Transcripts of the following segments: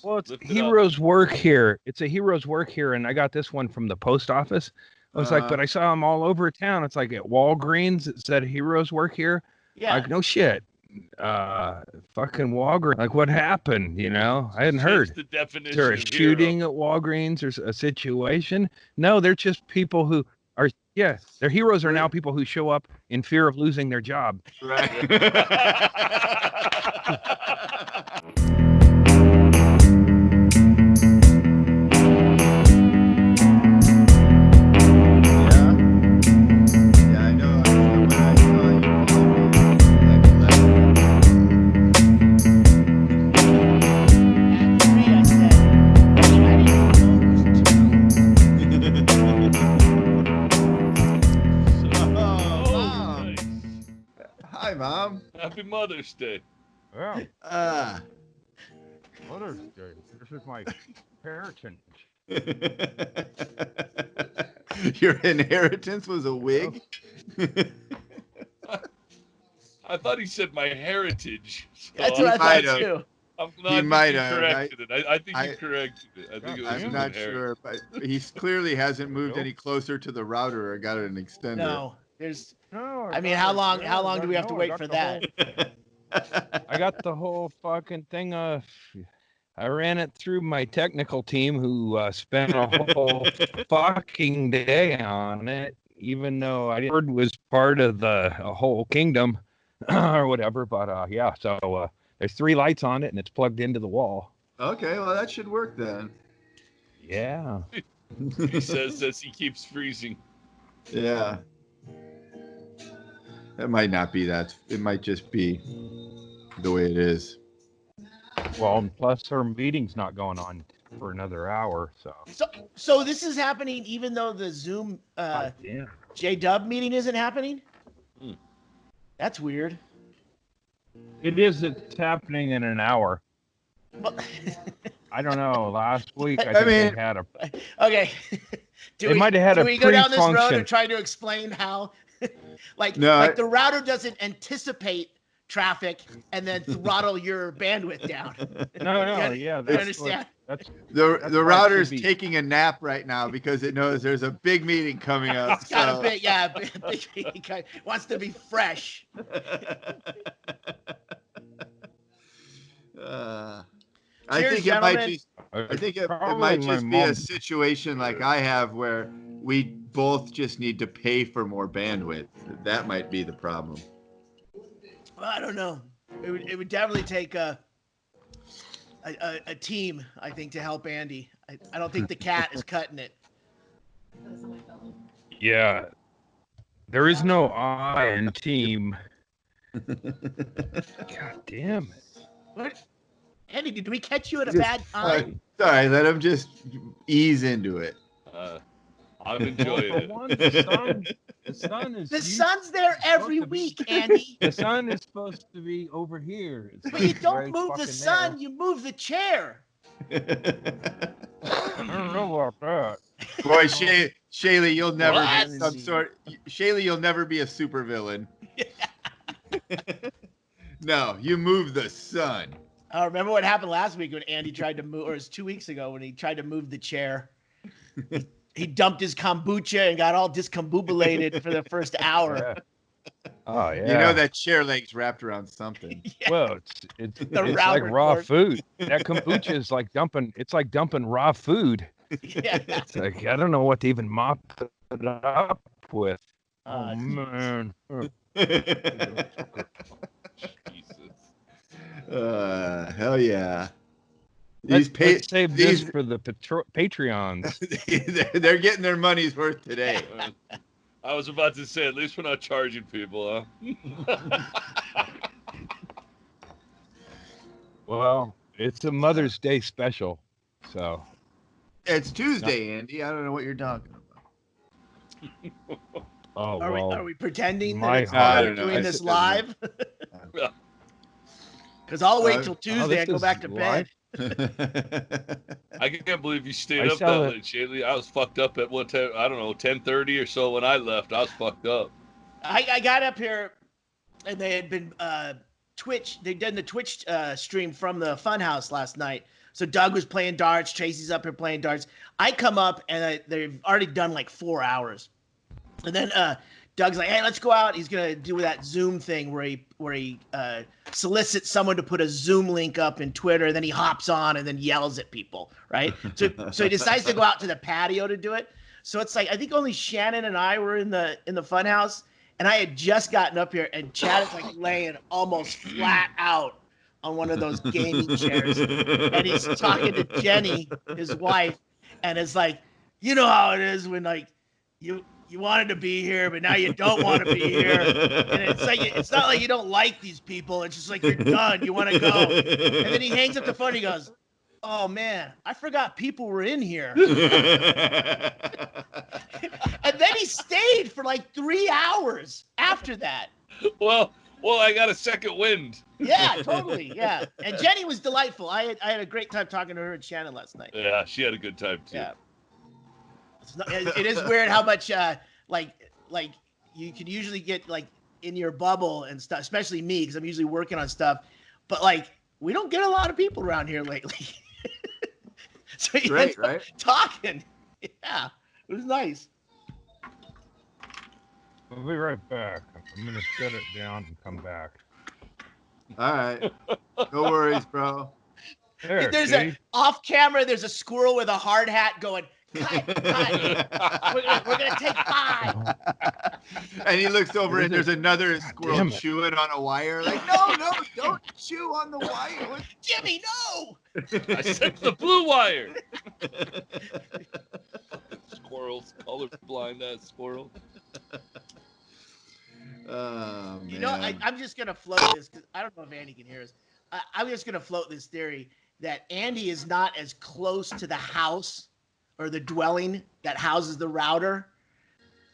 Well, it's Lift it up. heroes work here. It's a heroes work here, and I got this one from the post office. I was like, but I saw them all over town. It's like at Walgreens. It said heroes work here. Yeah. Like, no shit. Fucking Walgreens. Like, what happened? You know, I hadn't heard. Change the Is there definition a of shooting hero. at Walgreens or a situation? No, they're just people who are. Yeah, their heroes are now people who show up in fear of losing their job. Right. Yeah, I know. When I saw you like 11. After me, I said, I didn't even know it was Oh, nice. Hi, Mom. Happy Mother's Day. Yeah, Ah. Mother's Day. This is my inheritance. Your inheritance was a wig? I thought he said my heritage. So That's I'm what I might thought have. too. He might have. corrected it. I think I- he corrected it. I think it was I'm his not inheritance. sure, but he clearly hasn't moved Nope. any closer to the router or got an extender. No, there's. No, I mean, how long do we have to wait for that? I got the whole fucking thing. I ran it through my technical team, who spent a whole fucking day on it, even though I heard was part of the whole kingdom or whatever. But yeah, so there's 3 lights on it, and it's plugged into the wall. Okay, well that should work then. Yeah. He says as he keeps freezing. Yeah. That might not be that. It might just be the way it is. Well, and plus our meeting's not going on for another hour, so. So this is happening even though the Zoom God damn. J-Dub meeting isn't happening? Hmm. That's weird. It is. It's happening in an hour. Well, I don't know. Last week, I I think mean- they had a. okay. They might have had do a we go down this road pre-function. and try to explain how, like No, the router doesn't anticipate traffic and then throttle your bandwidth down? No, You yeah, You that's understand? That's The That's the why it router's should be- taking a nap right now because it knows there's a big meeting coming up. It's got so- a bit, yeah. Big, wants to be fresh. I Cheers, think it might gentlemen. just I think it Probably might my just be a mom. situation like I have where we both just need to pay for more bandwidth. That might be the problem. Well, I don't know. It would definitely take a team, I think, to help Andy. I don't think the cat is cutting it. Yeah. There is no I in team. God damn it. What? Andy, did we catch you at a bad time? Sorry, let him just ease into it. I'm enjoying it. The sun is. The sun's there every week, Andy. The sun is supposed to be over here. It's But like you don't right move the fucking sun, you move the chair. there. I don't know about that. Boy, Shaylee, you'll never What? be some sort. Shaylee, you'll never be a supervillain. No, you move the sun. Remember what happened last week when Andy tried to move, or it was 2 weeks ago when he tried to move the chair. He dumped his kombucha and got all discombobulated for the first hour. Yeah. Oh yeah. You know that chair leg's wrapped around something. Yeah. Well, it's The like Robert raw Ford. food. That kombucha is like dumping. It's like dumping raw food. Yeah. It's like I don't know what to even mop it up with. Uh, Oh man. Jesus. Hell yeah. Let's save this these for the Patreons. they're getting their money's worth today. I was about to say, at least we're not charging people, huh? Well, it's a Mother's Day special, so It's Tuesday, Andy. I don't know what you're talking about. oh are, well. we pretending my that I we're don't know. doing I this said- live? Yeah. Because I'll wait Uh, till oh, Tuesday and this go back is to live? bed. I can't believe you stayed I up saw that that- late, Shaylee. I was fucked up at what time? I don't know, 10:30 or so when I left. I was fucked up. I got up here and they had been Twitch. They'd done the Twitch stream from the Funhouse last night. So Doug was playing darts. Tracy's up here playing darts. I come up and they've already done like 4 hours. And then Doug's like, hey, let's go out. He's going to do that Zoom thing where he solicits someone to put a Zoom link up in Twitter. And then he hops on and then yells at people, right? So he decides to go out to the patio to do it. So it's like, I think only Shannon and I were in the fun house. And I had just gotten up here and Chad is like laying almost flat out on one of those gaming chairs. And he's talking to Jenny, his wife. And it's like, you know how it is when like you wanted to be here, but now you don't want to be here. And it's like, it's not like you don't like these people. It's just like you're done. You want to go. And then he hangs up the phone. And he goes, oh man, I forgot people were in here. And then he stayed for like 3 hours after that. Well, I got a second wind. Yeah, totally. Yeah. And Jenny was delightful. I had a great time talking to her and Shannon last night. Yeah, she had a good time too. Yeah. It is weird how much like you can usually get like in your bubble and stuff, especially me because I'm usually working on stuff. But like we don't get a lot of people around here lately. So you end up talking. Yeah, it was nice. I'll be right back. I'm gonna shut it down and come back. All right. No worries, bro. There's off camera. There's a squirrel with a hard hat going. Cut. We're gonna take 5. And he looks over and there's another squirrel chewing on a wire. Like, no, don't chew on the wire. What? Jimmy, no. I said the blue wire. Squirrels, colorblind ass squirrel. Oh, man. You know, I'm just gonna float this because I don't know if Andy can hear us. I'm just gonna float this theory that Andy is not as close to the house or the dwelling that houses the router.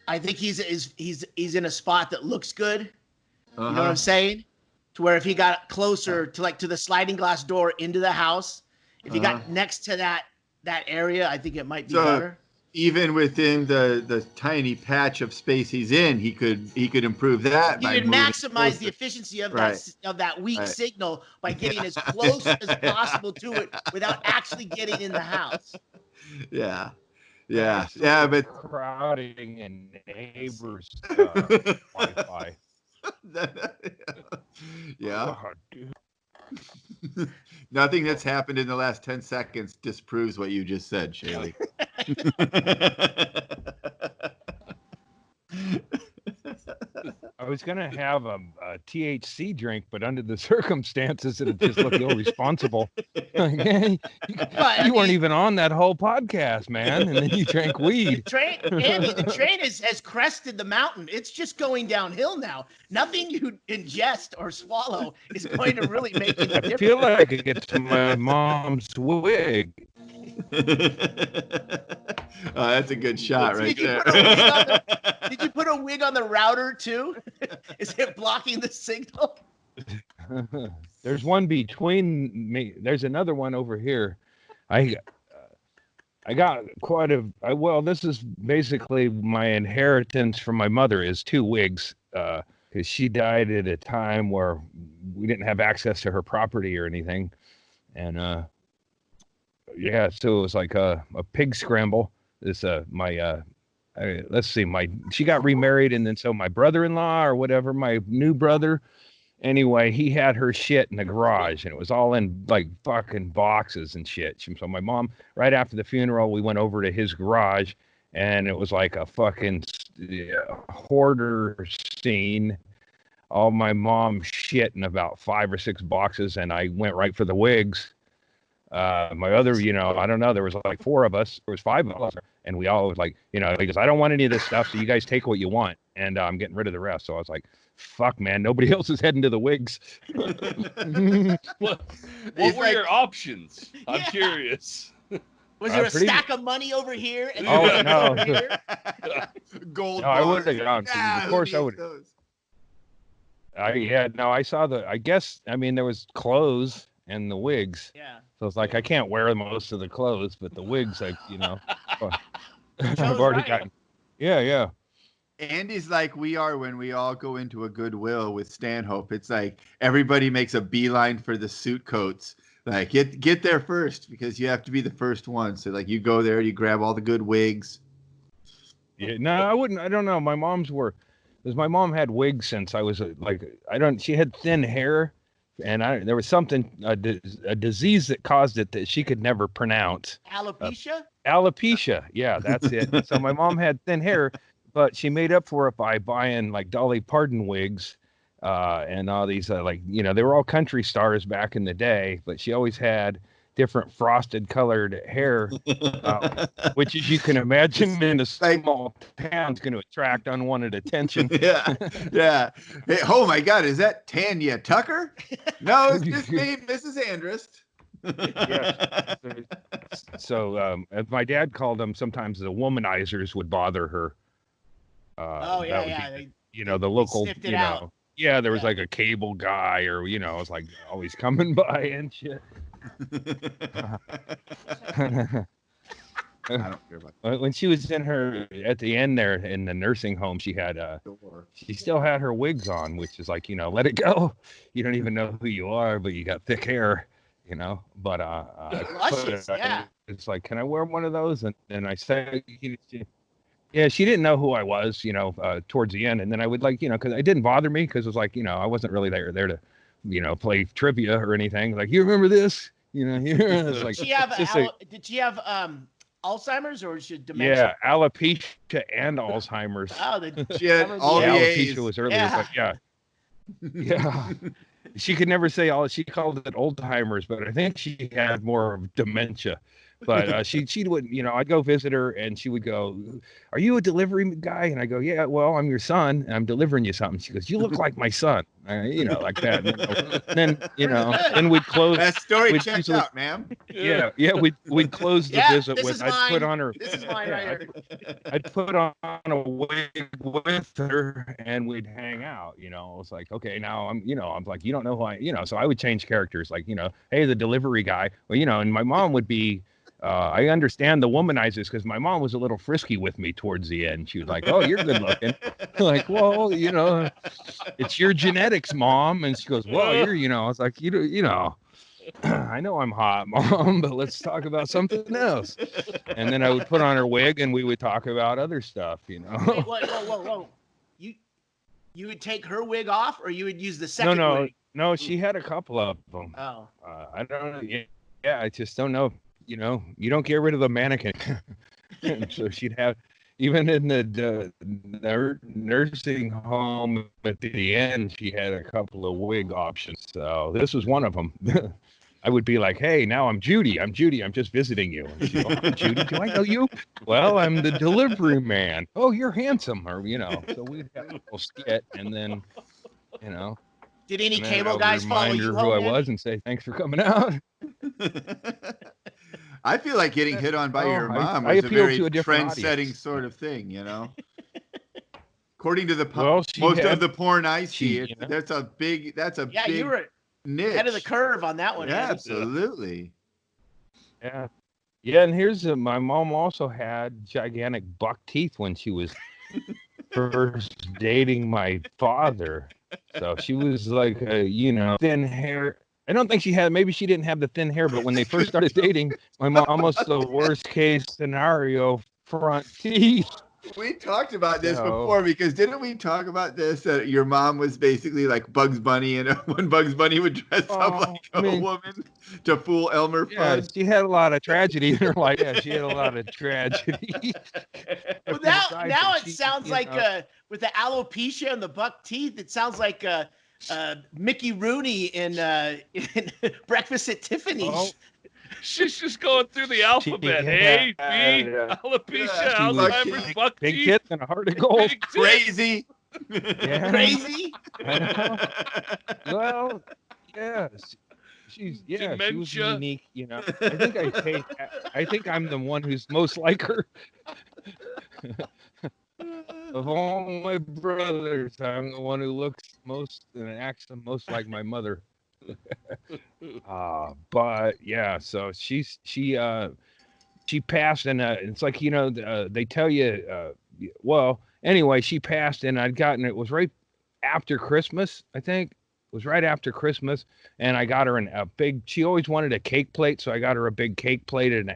I think he's in a spot that looks good. You know what I'm saying? To where if he got closer to the sliding glass door into the house, if he got next to that area, I think it might be better. Even within the tiny patch of space he's in, he could improve that. He could maximize the efficiency of that weak signal by getting as close as possible to it without actually getting in the house. Yeah, but crowding and neighbors Wi-Fi. Yeah. Oh, dude. Nothing that's happened in the last 10 seconds disproves what you just said, Shaley. I was gonna have a THC drink, but under the circumstances, it just looked irresponsible. Like, hey, you weren't even on that whole podcast, man, and then you drank weed. The train has crested the mountain. It's just going downhill now. Nothing you ingest or swallow is going to really make it different. I feel like it's my mom's wig. Oh, that's a good shot right there. Did you put a wig on the router too? Is it blocking the signal? There's one between me. There's another one over here. I got quite well, this is basically my inheritance from my mother is 2 wigs because she died at a time where we didn't have access to her property or anything. And yeah, so it was like a pig scramble. This let's see, she got remarried, and then so my brother-in-law or whatever, my new brother, anyway, he had her shit in the garage, and it was all in like fucking boxes and shit. So my mom, right after the funeral, we went over to his garage, and it was like a fucking hoarder scene. All my mom's shit in about 5 or 6 boxes, and I went right for the wigs. My other, I don't know, there was like 4 of us, there was 5 of us, and we all was like, because I don't want any of this stuff, so you guys take what you want, and I'm getting rid of the rest. So I was like, fuck, man, nobody else is heading to the wigs. What were your options? I'm curious. Was there a stack of money over here? And no. over here? Gold. No, I would have gone. Of course I would. I saw there was clothes and the wigs. Yeah. So it's like I can't wear most of the clothes, but the wigs, I've already gotten. Yeah. Andy's like we are when we all go into a Goodwill with Stanhope. It's like everybody makes a beeline for the suit coats Like get there first because you have to be the first one. So like you go there, you grab all the good wigs. Yeah, no, I wouldn't. I don't know. My mom's were, because my mom had wigs since I was she had thin hair, and there was something, a disease that caused it that she could never pronounce. Alopecia? Alopecia. Yeah, that's it. So my mom had thin hair, but she made up for it by buying like Dolly Parton wigs, and all these, they were all country stars back in the day, but she always had different frosted colored hair, which, as you can imagine, in a small town, is going to attract unwanted attention. Yeah, yeah. Hey, oh my God, is that Tanya Tucker? No, it's just me, Mrs. Andrist. Yeah. So, as my dad called them, sometimes the womanizers would bother her. The local, sniffed it out. Yeah, there was like a cable guy, or it was like always coming by and shit. I don't care about when she was at the end there in the nursing home, she still had her wigs on, which is like, let it go. You don't even know who you are, but you got thick hair, but luscious, yeah. It's like, can I wear one of those? And I said, yeah, she didn't know who I was, towards the end. And then I would because it didn't bother me, because it was like, I wasn't really there to, play trivia or anything. Like, you remember this? It's like, did she have Alzheimer's or she dementia? Yeah, alopecia and Alzheimer's. She had all the alopecia A's. was earlier, but yeah. She could never say all. She called it Alzheimer's, but I think she had more of dementia. But she would, I'd go visit her, and she would go, "Are you a delivery guy?" And I go, "Yeah, well, I'm your son, and I'm delivering you something." She goes, "You look like my son," like that. And then, then we'd close. That story checks out, ma'am. Yeah, we'd close the visit with. I'd put on her. This is mine right here. I'd put on a wig with her, and we'd hang out. It's like, okay, now I'm like, you don't know who I, so I would change characters, like, hey, the delivery guy. Well, and my mom would be. I understand the womanizers, because my mom was a little frisky with me towards the end. She was like, "Oh, you're good looking." Like, well, it's your genetics, Mom. And she goes, "Well, you're," I was like, I know I'm hot, Mom, but let's talk about something else. And then I would put on her wig, and we would talk about other stuff, Wait, whoa. You would take her wig off, or you would use the second wig? No, she had a couple of them. Oh. I don't know. Yeah, I just don't know. You don't get rid of the mannequin. And so she'd have, even in the nursing home at the end, she had a couple of wig options. So this was one of them. I would be like, "Hey, now I'm Judy. I'm just visiting you." And she'd go, "Oh, Judy, do I know you?" "Well, I'm the delivery man." "Oh, you're handsome." Or, so we'd have a little skit, and then, Did any cable guys follow you home? Who I was and say, "Thanks for coming out." I feel like getting hit on by your mom was a very trend-setting sort of thing, According to the most of the porn I see, that's a big you were niche. Head of the curve on that one. Yeah, absolutely. Yeah. Yeah, and here's my mom also had gigantic buck teeth when she was first dating my father. So she was like, thin hair. I don't think maybe she didn't have the thin hair, but when they first started dating, my mom was the worst case scenario, front teeth. We talked about this before, because didn't we talk about this? That your mom was basically like Bugs Bunny, and when Bugs Bunny would dress up like a woman to fool Elmer Fudd. She had a lot of tragedy in her life. Yeah, she had a lot of tragedy. Well, now it sounds like with the alopecia and the buck teeth, it sounds like Mickey Rooney in Breakfast at Tiffany's. Oh. She's just going through the alphabet. A, B, alopecia, Alzheimer's, buck teeth. Big tits and a heart of gold. Crazy. Yeah. Crazy? Well, yes. She was unique, I think I'm the one who's most like her. Of all my brothers, I'm the one who looks most and acts the most like my mother. But yeah, so she passed, and it's like, they tell you, well, anyway, she passed, and it was right after Christmas, I think. was right after Christmas, and I got her a big. She always wanted a cake plate, so I got her a big cake plate. And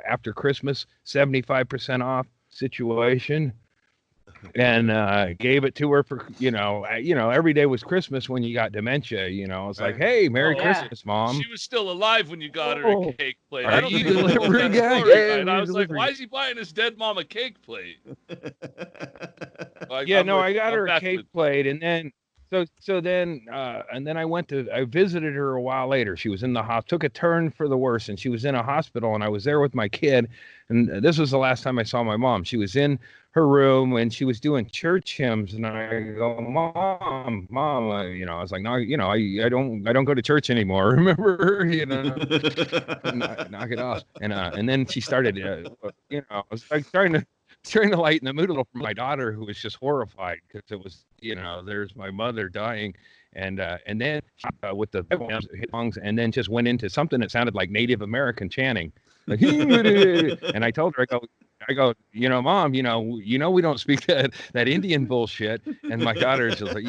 after Christmas, 75% off situation, and gave it to her for every day was Christmas when you got dementia. It's like, hey, Merry Christmas, Mom. She was still alive when you got her a cake plate. Are you delivery guy? And I was like, why is he buying his dead mom a cake plate? I got her a cake plate, and then I visited her a while later. She was in the hospital, took a turn for the worse, and she was in a hospital, and I was there with my kid. And this was the last time I saw my mom. She was in her room and she was doing church hymns, and I go, Mom, I was like, no, I don't go to church anymore. Remember, knock it off. And then she started, I was like trying to lighten the mood a little for my daughter, who was just horrified because it was, there's my mother dying. And then with the songs, and then just went into something that sounded like Native American chanting. Like, and I told her, I go, Mom, we don't speak that Indian bullshit. And my daughter's just like,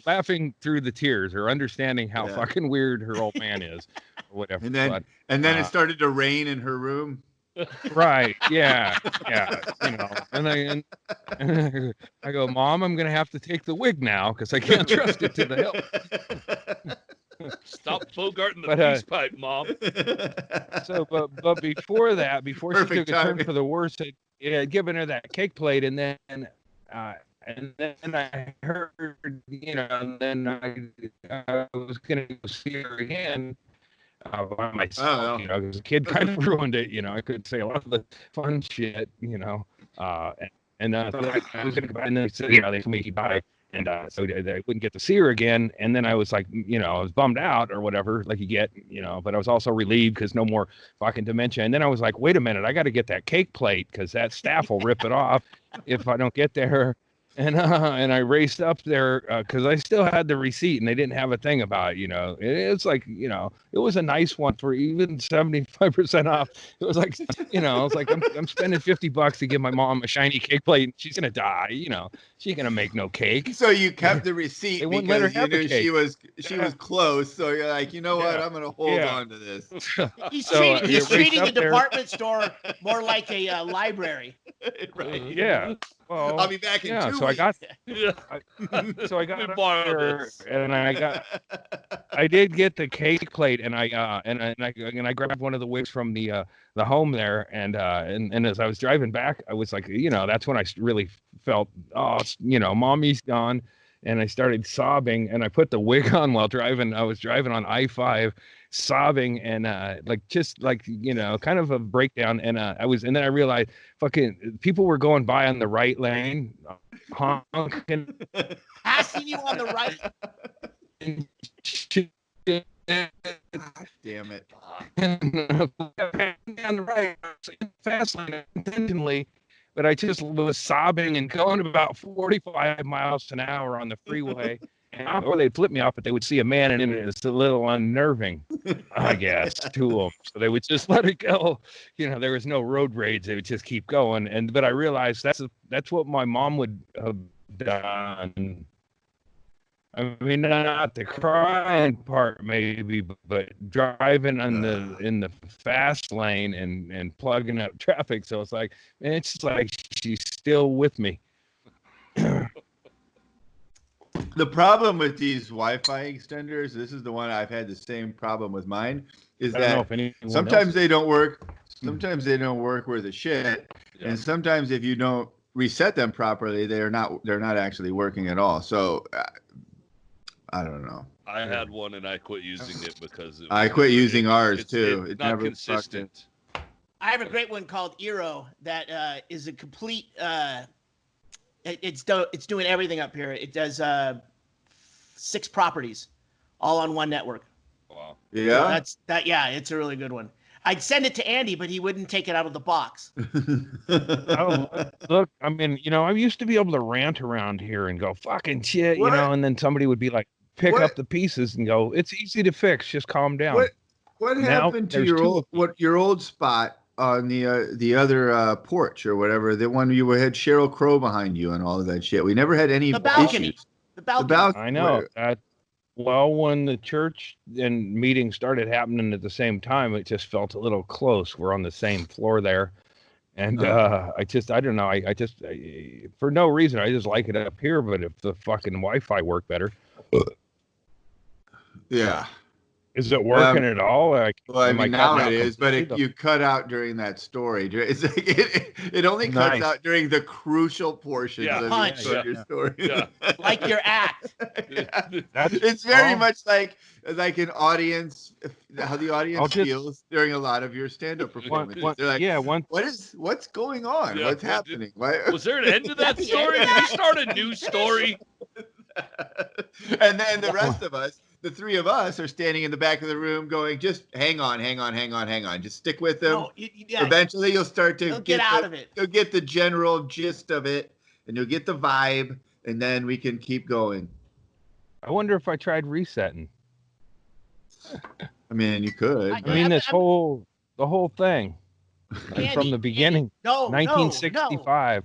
laughing through the tears, or understanding how fucking weird her old man is, or whatever. And then it started to rain in her room. Right. Yeah. And I go, Mom, I'm going to have to take the wig now because I can't trust it to the hilt. Stop bogarting the peace pipe, Mom. So, but before that, before she took a turn for the worse, I'd given her that cake plate, and then I heard, and then I was going to go see her again. By myself, because the kid kind of ruined it. I could say a lot of the fun shit, so I was going to go back, and then they said, they told me he'd die, and so they wouldn't get to see her again. And then I was like, I was bummed out or whatever, like you get, but I was also relieved because no more fucking dementia. And then I was like, wait a minute, I got to get that cake plate because that staff will rip it off if I don't get there. And I raced up there because I still had the receipt, and they didn't have a thing about it. It's like, it was a nice one for even 75% off. It was like, it's like I'm spending $50 to give my mom a shiny cake plate, and she's gonna die. She ain't gonna make no cake. So you kept the receipt because you knew she was close. So you're like, what? I'm gonna hold on to this. He's treating the department store more like a library. Right. Yeah. Well, I'll be back in 2 weeks. So I got there, and I did get the cake plate, and I grabbed one of the wigs from the home there, and as I was driving back, I was like, that's when I really felt, Mommy's gone, and I started sobbing, and I put the wig on while driving. I was driving on I-5, sobbing, and kind of a breakdown, and then I realized fucking people were going by on the right lane, honking, passing you on the right. Damn it. On the right, fast lane intentionally, but I just was sobbing and going about 45 miles an hour on the freeway. Or they'd flip me off, but they would see a man in it. It's a little unnerving, I guess, to them. So they would just let it go. There was no road rage. They would just keep going. But I realized that's what my mom would have done. I mean, not the crying part maybe, but driving in the fast lane and plugging up traffic. So it's like, man, it's just like she's still with me. The problem with these Wi-Fi extenders, this is the one I've had the same problem with mine, is that sometimes they don't work. Sometimes they don't work worth a shit. Yeah. And sometimes if you don't reset them properly, they're not actually working at all. So I don't know. I had one and I quit using it because I quit using ours too. It's not consistent. I have a great one called Eero that is a complete it's doing everything up here. It does 6 properties all on one network. Wow. Yeah. It's a really good one. I'd send it to Andy, but he wouldn't take it out of the box. Look, I mean, I used to be able to rant around here and go fucking shit, and then somebody would be like, pick up the pieces and go, it's easy to fix, just calm down. What happened to your old spot on the other porch or whatever, the one you had Sheryl Crow behind you and all of that shit? We never had any balcony. issues. The balcony. I know. Well, when the church and meetings started happening at the same time, it just felt a little close. We're on the same floor there. And I don't know. I just, for no reason, I just like it up here. But if the fucking Wi-Fi worked better. Yeah. Is it working at all? Well, I mean, now it is, but you cut out during that story. It's like it only cuts out during the crucial portions of your story. Yeah. Like your act. It's very much like an audience, how the audience feels during a lot of your stand-up performances. They're like, what's going on? Yeah, what's happening? Was there an end to that story? Did you start a new story? And then the rest of us, the three of us, are standing in the back of the room going, just hang on. Just stick with them. No, eventually you'll start to get out of it. You'll get the general gist of it, and you'll get the vibe, and then we can keep going. I wonder if I tried resetting. I mean, you could. The whole thing. Andy, from the beginning. 1965.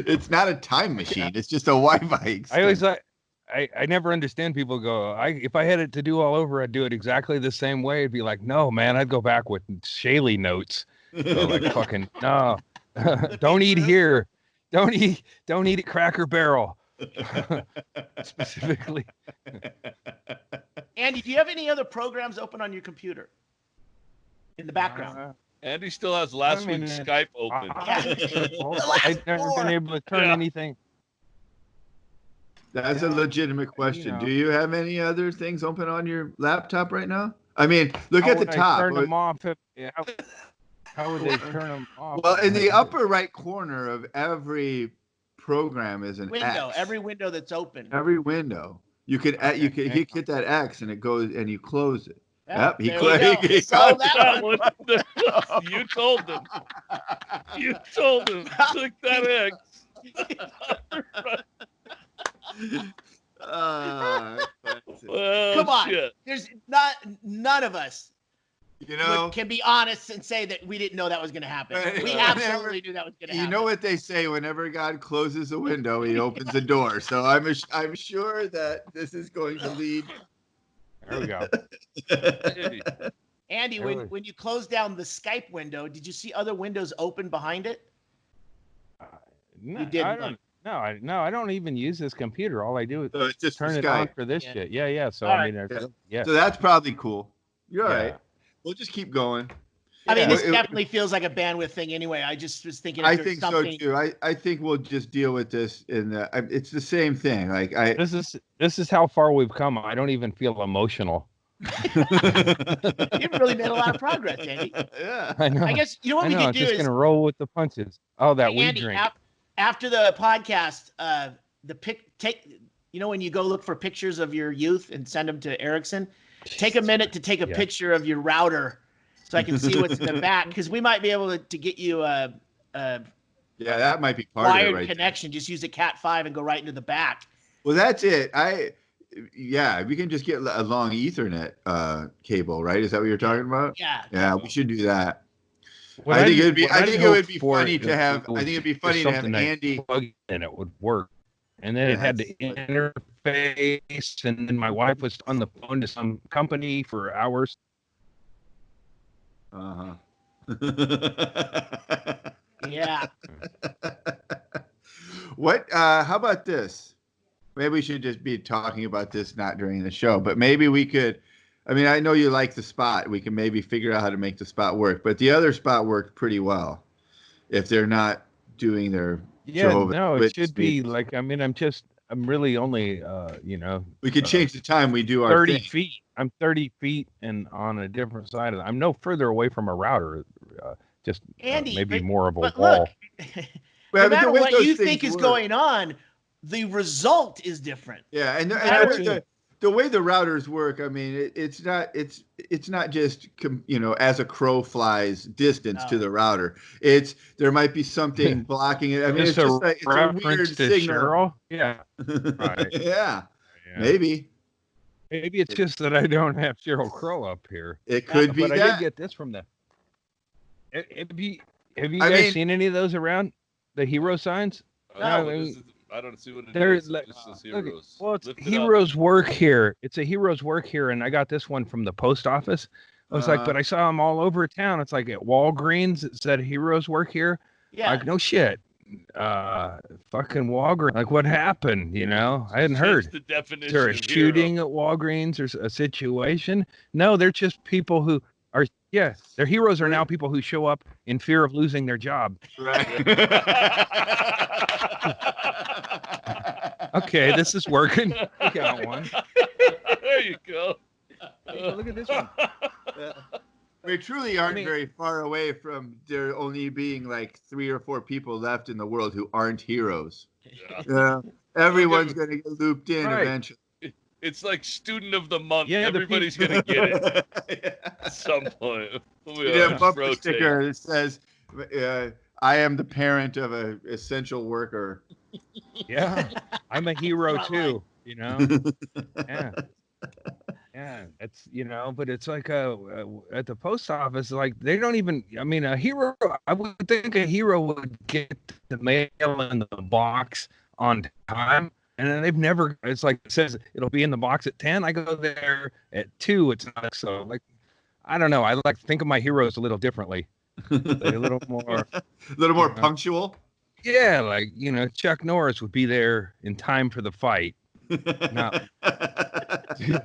It's not a time machine. It's just a Wi-Fi extension. I never understand people go, if I had it to do all over, I'd do it exactly the same way. It'd be like, no, man, I'd go back with Shaley notes. Like fucking no. Don't eat here. Don't eat at Cracker Barrel. Specifically. Andy, do you have any other programs open on your computer? In the background. Andy still has last week's Skype open. I've never been able to turn anything. That's a legitimate question. Do you have any other things open on your laptop right now? I mean, look at the top. Turn them off. How would they turn them off? Well, in the upper right corner of every program is an window. X. Every window that's open. Every window. You can hit that X and it goes and you close it. Yep, he solved that one. You told them. You told them. Click that X. Come on. Shit. There's none of us can be honest and say that we didn't know that was going to happen. We absolutely knew that was going to happen. You know what they say, whenever God closes a window, he opens a door. So I'm sure that this is going to lead. There we go. Andy, when you closed down the Skype window, did you see other windows open behind it? No, you didn't. I don't even use this computer. All I do is just turn it on for this shit. Yeah. So So that's probably cool. You're all right. We'll just keep going. I mean, this definitely feels like a bandwidth thing anyway. I just was thinking. I think so too. I think we'll just deal with this it's the same thing. This is how far we've come. I don't even feel emotional. You've really made a lot of progress, Andy. Yeah, I know. I guess you know what we can do is gonna roll with the punches. Oh, that weed drink. After the podcast, when you go look for pictures of your youth and send them to Erickson, take a minute to take a picture of your router so I can see what's in the back, because we might be able to get you that might be part of it right connection. Just use a Cat5 and go right into the back. Well, that's it. We can just get a long Ethernet cable, right? Is that what you're talking about? Yeah, we should do that. I think it would be funny to have Andy plug in. It would work, and then it had to interface, and then my wife was on the phone to some company for hours. Yeah. What? How about this? Maybe we should just be talking about this not during the show, but maybe we could. I mean, I know you like the spot. We can maybe figure out how to make the spot work, but the other spot worked pretty well. If they're not doing their it should be like. I mean, I'm really only We could change the time we do our 30 feet. I'm 30 feet and on a different side of it. I'm no further away from a router. Andy, maybe more of a wall. Look, no matter what you think is going on, the result is different. Yeah, and the way the routers work, I mean, it's not just as a crow flies distance to the router. There might be something blocking it. I mean, it's a weird signal. Cheryl? Yeah. Right. Yeah. Maybe it's just that I don't have Cheryl Crow up here. It could be but that. I did get this from the. Have you guys seen any of those around? The hero signs? No, I don't see what it is. It just says heroes. Well, it's heroes work here. It's a heroes work here, and I got this one from the post office. I was like, but I saw them all over town. It's like at Walgreens. It said heroes work here. Yeah. Like, no shit. Fucking Walgreens. Like, what happened? You know, I hadn't heard. The definition. Is there a shooting at Walgreens or a situation? No, they're just people who are. Yeah, their heroes are now people who show up in fear of losing their job. Right. Okay, this is working. I got one. There you go. Look at this one. We truly aren't very far away from there only being like 3 or 4 people left in the world who aren't heroes. Yeah. Everyone's going to get looped in eventually. It's like student of the month. Yeah, everybody's going to get it at some point. A bumper sticker that says, I am the parent of an essential worker. Yeah, I'm a hero too, you know? Yeah. Yeah, it's, you know, but it's like at the post office, like they don't even, I mean, a hero, I would think a hero would get the mail in the box on time. And then they've never, it's like, it says it'll be in the box at 10. I go there at 2. It's not so, like, I don't know. I like to think of my heroes a little differently. Like a little more punctual. Yeah, like, you know, Chuck Norris would be there in time for the fight. Not you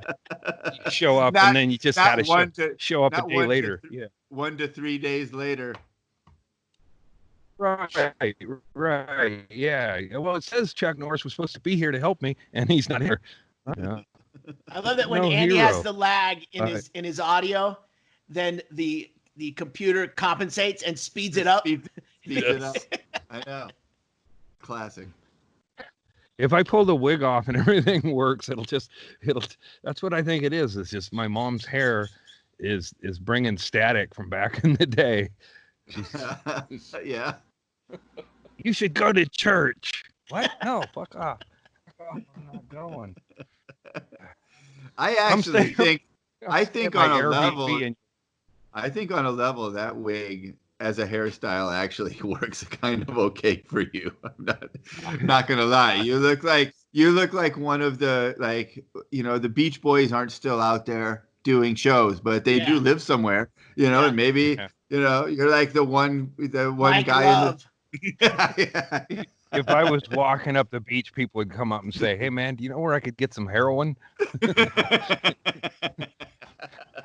show up and then you just had to show up a day later. 1 to 3 days later. Right. Yeah. Well, it says Chuck Norris was supposed to be here to help me, and he's not here. Yeah. I love that when Andy has the lag in his audio, then the computer compensates and speeds it up. Speeds it up. I know. Classic. If I pull the wig off and everything works, it'll that's what I think it is. It's just my mom's hair is bringing static from back in the day. Yeah. You should go to church. What? No, fuck off. I'm not going. I actually think on a level that wig as a hairstyle actually works kind of okay for you. I'm not gonna lie. You look like one of the, like, you know, the Beach Boys aren't still out there doing shows, but they do live somewhere, you know, and maybe you know, you're like the one guy in the If I was walking up the beach, people would come up and say, "Hey man, do you know where I could get some heroin?"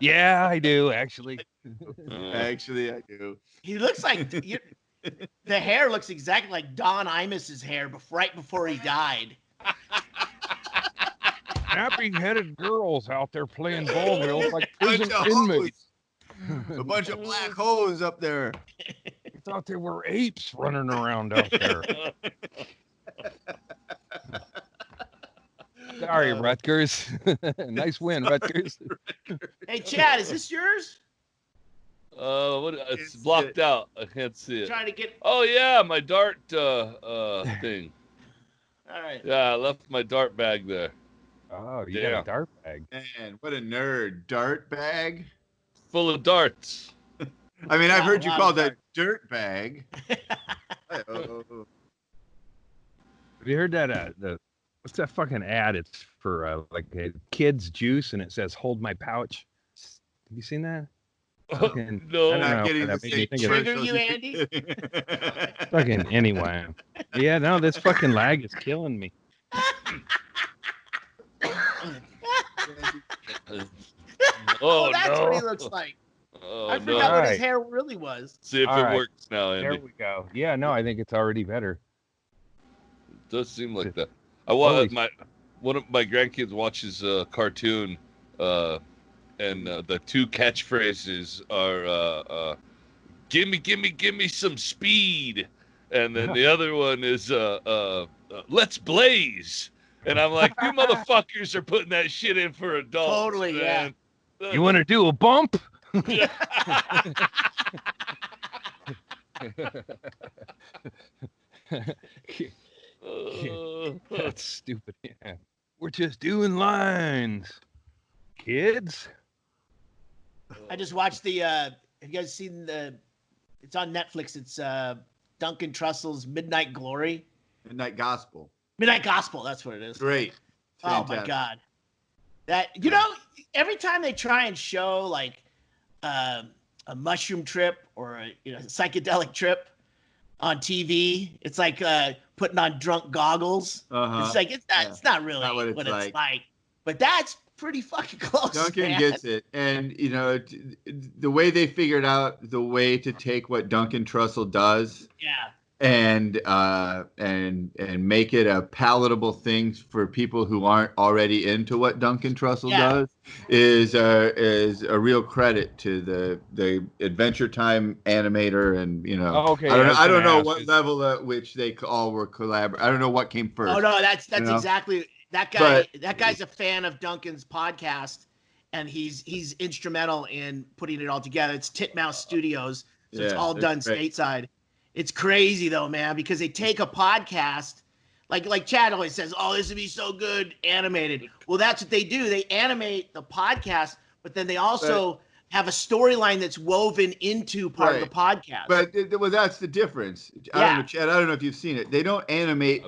Yeah, I do actually. Actually, I do. He looks like the hair looks exactly like Don Imus's hair right before he died. Nappy-headed girls out there playing ball wheels like prison inmates. A bunch of black hoes up there. I thought there were apes running around out there. Sorry, Rutgers. Nice win, Rutgers. Hey, Chad, is this yours? It's blocked out. I can't see it. Trying to get. Oh yeah, my dart thing. All right. Yeah, I left my dart bag there. Oh, you got a dart bag. Man, what a nerd. Dart bag? Full of darts. I mean, I've heard you call that dirt bag. Have you heard that? What's that fucking ad? It's for like a kid's juice, and it says "Hold my pouch." Have you seen that? Fucking, no, I'm not getting the same trigger you, Andy. Fucking anyway. Yeah, no, this fucking lag is killing me. Oh, that's what he looks like. Oh, I forgot what his hair really was. See if it works now, Andy. There we go. Yeah, no, I think it's already better. It does seem like that. One of my grandkids watches a cartoon, and the 2 catchphrases are gimme some speed, and then the other one is let's blaze. And I'm like, you motherfuckers are putting that shit in for adults. Totally, man. Yeah. You want to do a bump? That's stupid. Yeah. We're just doing lines, kids. I just watched the. Have you guys seen the? It's on Netflix. It's Duncan Trussell's Midnight Glory. Midnight Gospel. Midnight Gospel, that's what it is. Great. Fantastic. Oh my God. That, you know, every time they try and show like a mushroom trip or a psychedelic trip on TV, it's like putting on drunk goggles. It's like it's not really what it's like. But that's pretty fucking close. Duncan gets it, and you know the way they figured out the way to take what Duncan Trussell does, and make it a palatable thing for people who aren't already into what Duncan Trussell does is a real credit to the Adventure Time animator, and you know, I don't know what level at which they all were collaborating. I don't know what came first. Oh no, that's exactly. That guy, that guy's a fan of Duncan's podcast, and he's instrumental in putting it all together. It's Titmouse Studios, so it's all done stateside. It's crazy though, man, because they take a podcast, like Chad always says, "Oh, this would be so good animated." Well, that's what they do. They animate the podcast, but then they also have a storyline that's woven into part of the podcast. But that's the difference. I don't know, Chad. I don't know if you've seen it. They don't animate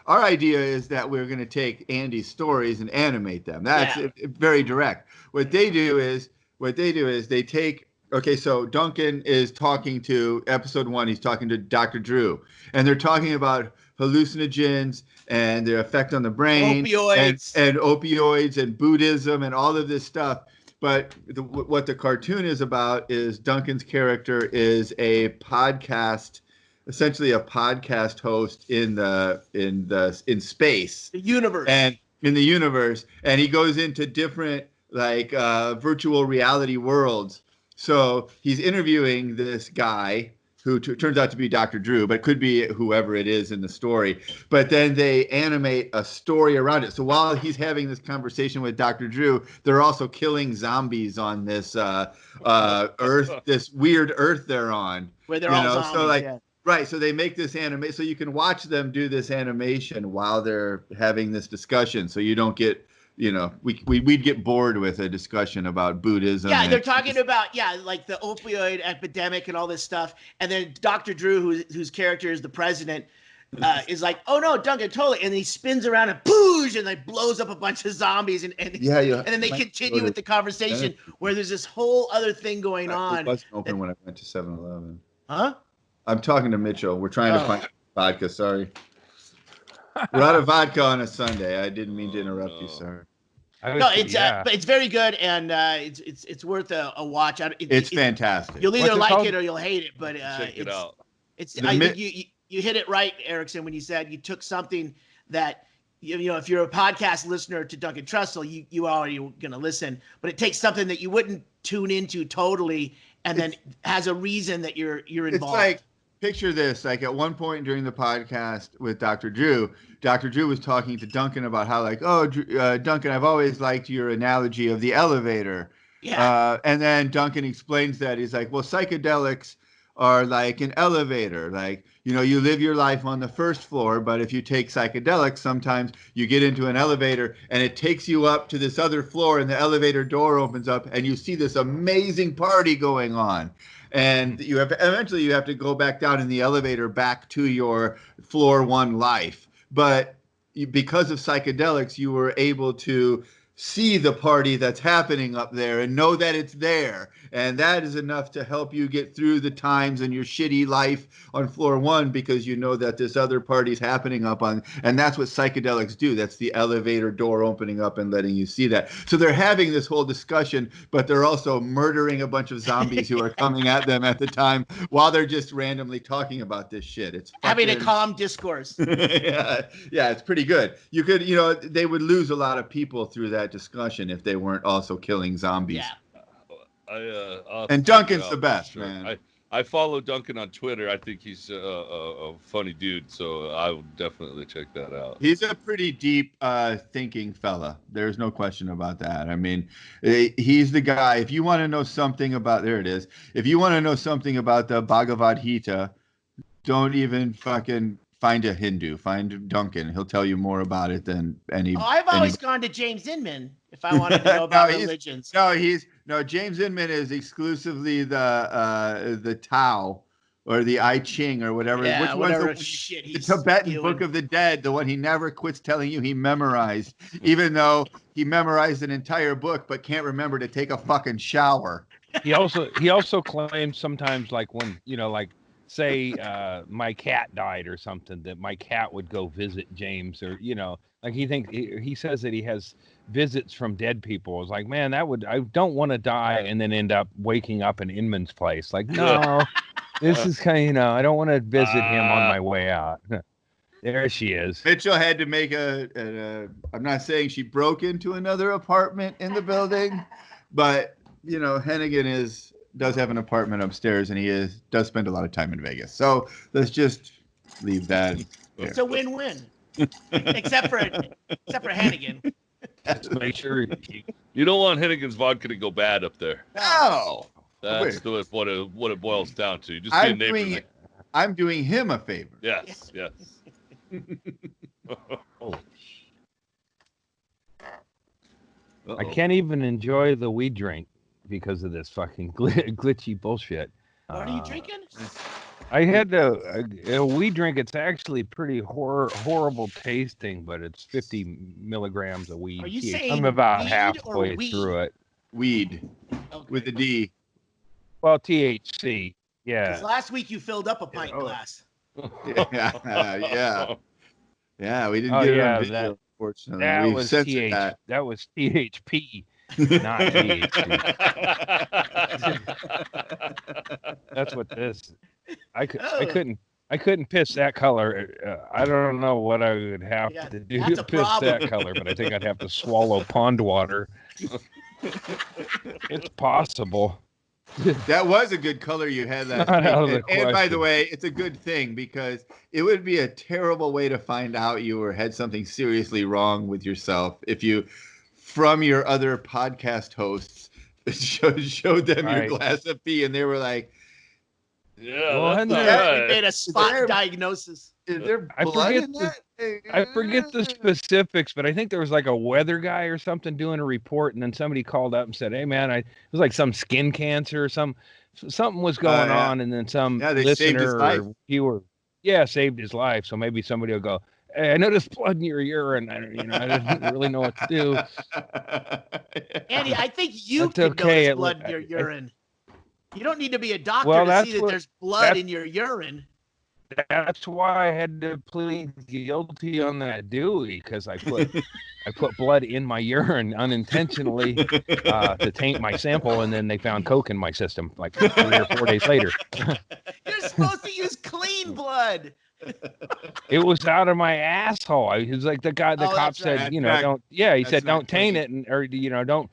our idea is that we're going to take Andy's stories and animate them. That's very direct. What they do is they take. Okay, so Duncan is talking to episode 1. He's talking to Dr. Drew, and they're talking about hallucinogens and their effect on the brain, and opioids and Buddhism and all of this stuff. But what the cartoon is about is Duncan's character is a podcast, essentially a podcast host in space, the universe, and in the universe, and he goes into different virtual reality worlds. So he's interviewing this guy who turns out to be Dr. Drew, but could be whoever it is in the story. But then they animate a story around it. So while he's having this conversation with Dr. Drew, they're also killing zombies on this Earth, this weird Earth they're on. Where they're all zombies, Right, so they make this animation, so you can watch them do this animation while they're having this discussion, so you don't get, you know, we'd get bored with a discussion about Buddhism. Yeah, they're talking about like the opioid epidemic and all this stuff, and then Dr. Drew, whose character is the president, is like, "Oh no, Duncan, totally," and he spins around and poosh, and like blows up a bunch of zombies, and then they continue with the conversation where there's this whole other thing going on. It wasn't open when I went to 7-Eleven. Huh? I'm talking to Mitchell. We're trying to find vodka. Sorry. We're out of vodka on a Sunday. I didn't mean to interrupt you, sir. No, but it's very good, and it's worth a watch. It's fantastic. You'll either like it or you'll hate it, but check it out. I think you hit it right, Erickson, when you said you took something that you know, if you're a podcast listener to Duncan Trussell, you already gonna listen, but it takes something that you wouldn't tune into totally, and then has a reason that you're involved. It's like, picture this, like at one point during the podcast with Dr. Drew was talking to Duncan about how Duncan, I've always liked your analogy of the elevator. Yeah. And then Duncan explains that. He's like, well, psychedelics are like an elevator. Like, you know, you live your life on the first floor, but if you take psychedelics, sometimes you get into an elevator and it takes you up to this other floor, and the elevator door opens up and you see this amazing party going on. And eventually you have to go back down in the elevator back to your floor 1 life. But because of psychedelics, you were able to see the party that's happening up there and know that it's there. And that is enough to help you get through the times in your shitty life on floor 1, because you know that this other party's happening up on, and that's what psychedelics do. That's the elevator door opening up and letting you see that. So they're having this whole discussion, but they're also murdering a bunch of zombies who are coming at them at the time while they're just randomly talking about this shit. It's having a calm discourse. yeah, it's pretty good. You could, you know, they would lose a lot of people through that discussion if they weren't also killing zombies. Yeah. And Duncan's the best, man. I follow Duncan on Twitter. I think he's a funny dude, so I will definitely check that out. He's a pretty deep thinking fella. There's no question about that. I mean, he's the guy. If you want to know something about, there it is. If you want to know something about the Bhagavad Gita, don't even fucking find a Hindu. Find Duncan. He'll tell you more about it than any. Oh, I've always gone to James Inman if I wanted to know about religions. No, James Inman is exclusively the Tao, or the I Ching or whatever. Yeah, Which whatever one's shit the he's Tibetan spewing. Book of the Dead, the one he never quits telling you he memorized, even though he memorized an entire book but can't remember to take a fucking shower. He also claims sometimes, like when like say my cat died or something, that my cat would go visit James, or like he says that he has visits from dead people. It's like, man, I don't want to die and then end up waking up in Inman's place. Like, no, this is kind of I don't want to visit him on my way out. There she is. Mitchell had to make I'm not saying she broke into another apartment in the building, but Hennigan does have an apartment upstairs, and he does spend a lot of time in Vegas. So let's just leave that. It's a win-win, except for Hennigan. Let's make sure you don't want Hennigan's vodka to go bad up there. No, that's what it boils down to. Just be a neighbor. I'm doing him a favor. Yes. I can't even enjoy the weed drink because of this fucking glitchy bullshit. What are you drinking? I had a weed drink. It's actually pretty horrible tasting, but it's 50 milligrams of weed. Are you saying I'm about weed halfway or weed? through it. Weed, Okay. with a D. Well, THC. Yeah. 'Cause last week you filled up a pint glass. Yeah. We didn't Oh, get it yeah, on video, unfortunately. That We've was censored that. That was THP, not THC. That's what this. I couldn't piss that color. I don't know what I would have to do that's to a piss problem. that color, but I think I'd have to swallow pond water. It's possible. That was a good color you had last Not out of week. the And by the question. way, it's a good thing because it would be a terrible way to find out you had something seriously wrong with yourself if you, from your other podcast hosts, showed them your Right. glass of pee and they were like, Yeah, Well, that's and not there- We right. made a spot there- diagnosis. is there I blood forget in that? I forget the specifics, but I think there was like a weather guy or something doing a report, and then somebody called up and said, "Hey, man, it was like some skin cancer or something was going Yeah. on," and then some Yeah, they saved his listener life. or viewer, saved his life. So maybe somebody will go, "Hey, I noticed blood in your urine. I didn't really know what to do." Andy, I think you That's can okay. notice blood in your urine. You don't need to be a doctor Well, to that's see that what- there's blood that's- in your urine. That's why I had to plead guilty on that Dewey, because I put blood in my urine unintentionally to taint my sample, and then they found coke in my system like 3 or 4 days later. You're supposed to use clean blood. It was out of my asshole. It was like the cop that's said, right. he That's said, not don't taint clean. it, or don't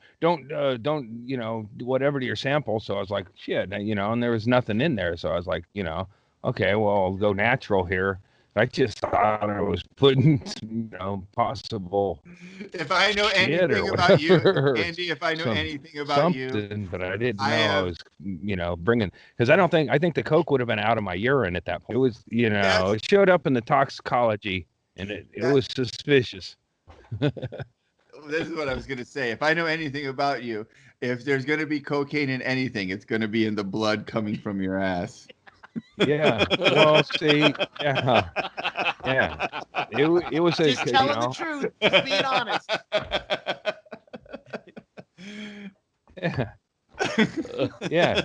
do whatever to your sample. So I was like, shit, and there was nothing in there. So I was like, okay, well, I'll go natural here. I just thought I was putting, possible If I know shit or anything about you, whatever, Andy, if I know some- anything about you, something, but I didn't know I I have- was, bringing, because I think the coke would have been out of my urine at that point. It was, That's- it showed up in the toxicology, and it was suspicious. this is what I was going to say. If I know anything about you, if there's going to be cocaine in anything, it's going to be in the blood coming from your ass. Yeah. Well, see, yeah. It was a, Just telling the truth. Just being honest. yeah,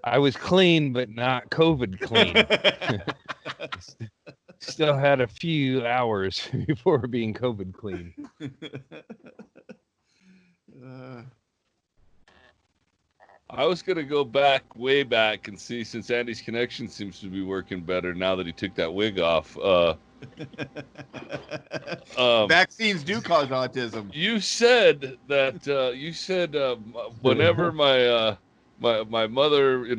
I was clean, but not COVID clean. Still had a few hours before being COVID clean. I was gonna go way back and see, since Andy's connection seems to be working better now that he took that wig off. Vaccines do cause autism. You said that whenever my mother,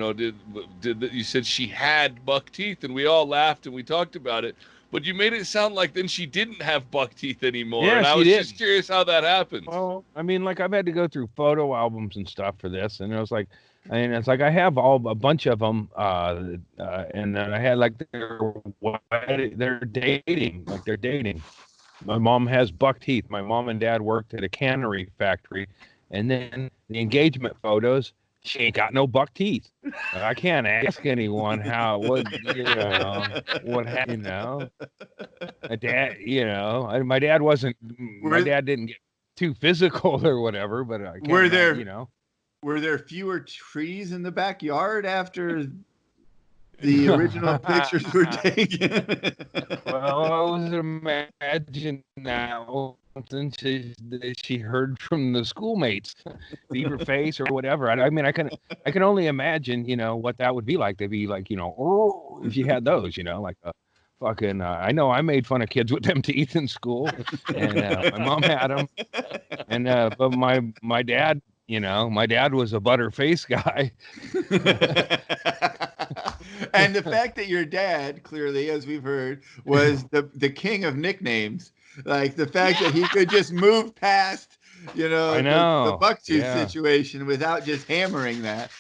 did that, you said she had buck teeth, and we all laughed and we talked about it. But you made it sound like then she didn't have buck teeth anymore. Yeah, and I she was did. just curious how that happened. Well, I mean, like I've had to go through photo albums and stuff for this, and it was like, it's like I have a bunch of them, and then I had like they're dating. My mom has buck teeth. My mom and dad worked at a cannery factory, and then the engagement photos she ain't got no buck teeth. I can't ask anyone what happened. My dad, my dad wasn't. My dad didn't get too physical or whatever, but I can't. Were there fewer trees in the backyard after the original pictures were taken? Well, I was imagining now since she heard from the schoolmates, Beaver Face or whatever. I mean, I can only imagine, what that would be like. They'd be like, if you had those, like a fucking. I know I made fun of kids with them teeth in school, and my mom had them, and but my dad. My dad was a butterface guy. And the fact that your dad, clearly, as we've heard, was the king of nicknames. Like the fact that he could just move past, the bucktooth situation without just hammering that.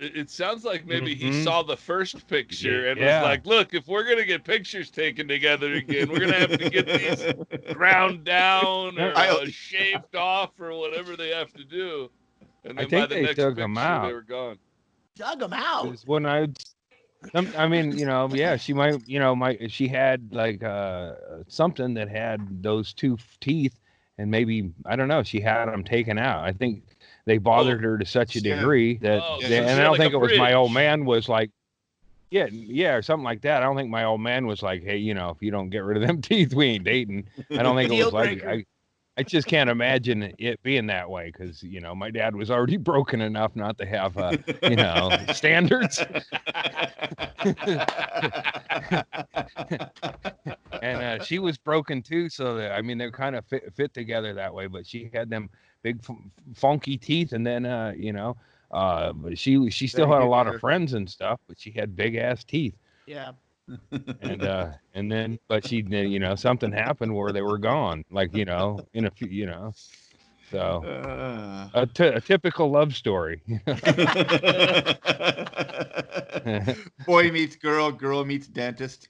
It sounds like maybe he saw the first picture and was like, look, if we're going to get pictures taken together again, we're going to have to get these ground down or shaved off or whatever they have to do. And then I think by the they next dug picture, them out. They were gone. Dug them out? When she had like something that had those two teeth, and maybe, I don't know, she had them taken out. I think they bothered her to such a degree that, and I don't think it was my old man was like, or something like that. I don't think my old man was like, hey, if you don't get rid of them teeth, we ain't dating. I don't think it was like, I just can't imagine it being that way because, my dad was already broken enough not to have, standards. And she was broken too. So, they're kind of fit together that way. But she had them big, funky teeth. And then, but she still had a lot of friends and stuff, but she had big ass teeth. Yeah. And then, but she, something happened where they were gone, like, in a few, so a typical love story. Boy meets girl, girl meets dentist.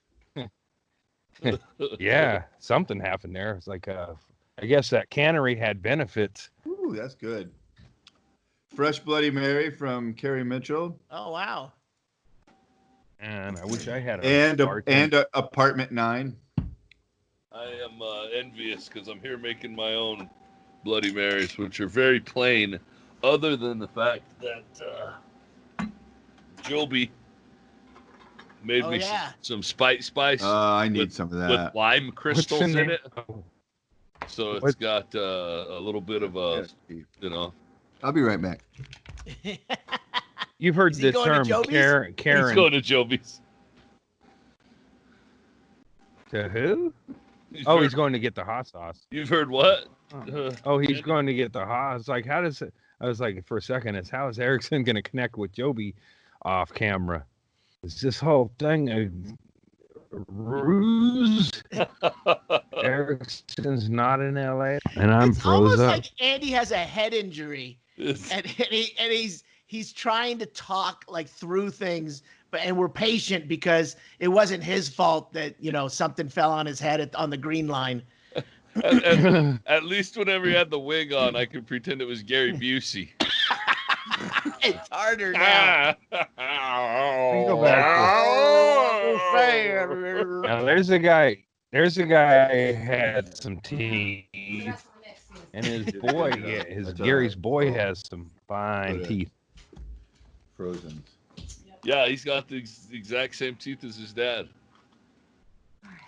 Yeah, something happened there. It's like, I guess that cannery had benefits. Ooh, that's good. Fresh Bloody Mary from Carrie Mitchell. Oh, wow. And I wish I had and Apartment 9. I am envious because I'm here making my own Bloody Marys, which are very plain, other than the fact that Joby made me some spice. I need some of that with lime crystals in it. So it's got a little bit of a, I'll be right back. You've heard the term Karen. He's going to Joby's. To who? He's going to get the hot sauce. You've heard what? He's going to get the hot. It's like, how does it? I was like, for a second, how is Erickson going to connect with Joby off camera? Is this whole thing a ruse? Erickson's not in LA, and I'm frozen. Almost like Andy has a head injury, and he's trying to talk like through things, and we're patient because it wasn't his fault that something fell on his head on the green line. At least whenever he had the wig on, I could pretend it was Gary Busey. It's harder now. Go back. Now there's a guy had some teeth, and Gary's boy has some fine teeth. Frozen. Yeah, he's got the exact same teeth as his dad.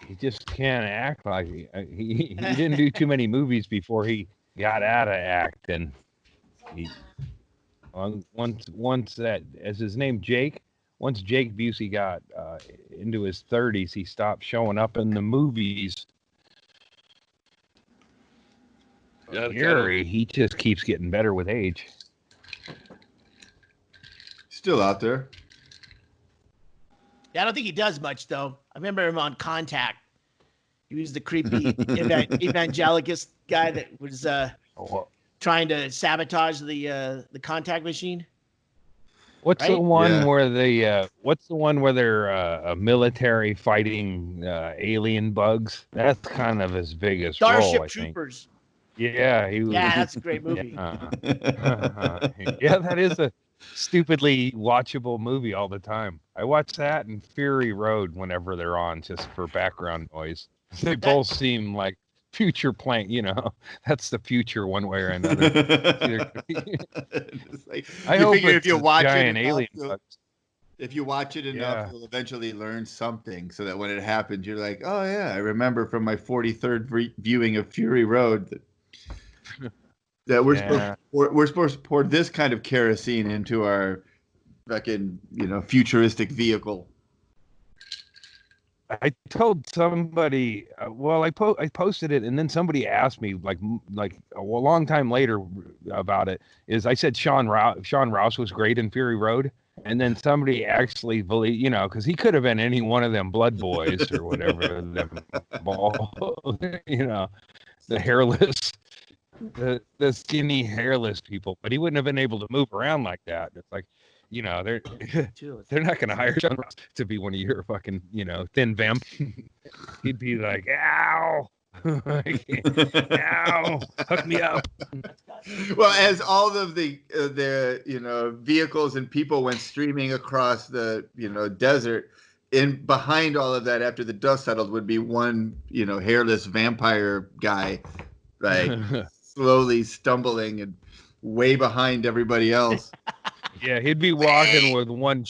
He just can't act like he didn't do too many movies before he got out of acting. Once that, as his name Jake, once Jake Busey got into his 30s, he stopped showing up in the movies. Yeah, Gary, he just keeps getting better with age. Still out there. Yeah, I don't think he does much though. I remember him on Contact. He was the creepy evangelicus guy that was trying to sabotage the contact machine. What's the one where what's the one where they're a military fighting alien bugs? That's kind of his biggest Starship role, I Troopers. Yeah, he was. Yeah, that's a great movie. Yeah, that is a stupidly watchable movie all the time. I watch that and Fury Road whenever they're on, just for background noise. They both seem like future plan. That's the future one way or another. I hope if you watch giant alien. If you watch it enough, you'll eventually learn something, so that when it happens, you're like, "Oh yeah, I remember from my 43rd viewing of Fury Road that we're supposed to pour this kind of kerosene into our fucking futuristic vehicle." I told somebody, I posted it, and then somebody asked me like a long time later about it. I said Sean Rouse was great in Fury Road. And then somebody actually believed, because he could have been any one of them Blood Boys or whatever, them the hairless, the skinny hairless people. But he wouldn't have been able to move around like that. It's like, they're not going to hire Sean Ross to be one of your fucking, thin vamp. He'd be like, ow. Ow, hook me up. Well, as all of the vehicles and people went streaming across the desert, in behind all of that, after the dust settled, would be one hairless vampire guy, like slowly stumbling and way behind everybody else. Yeah, he'd be walking with one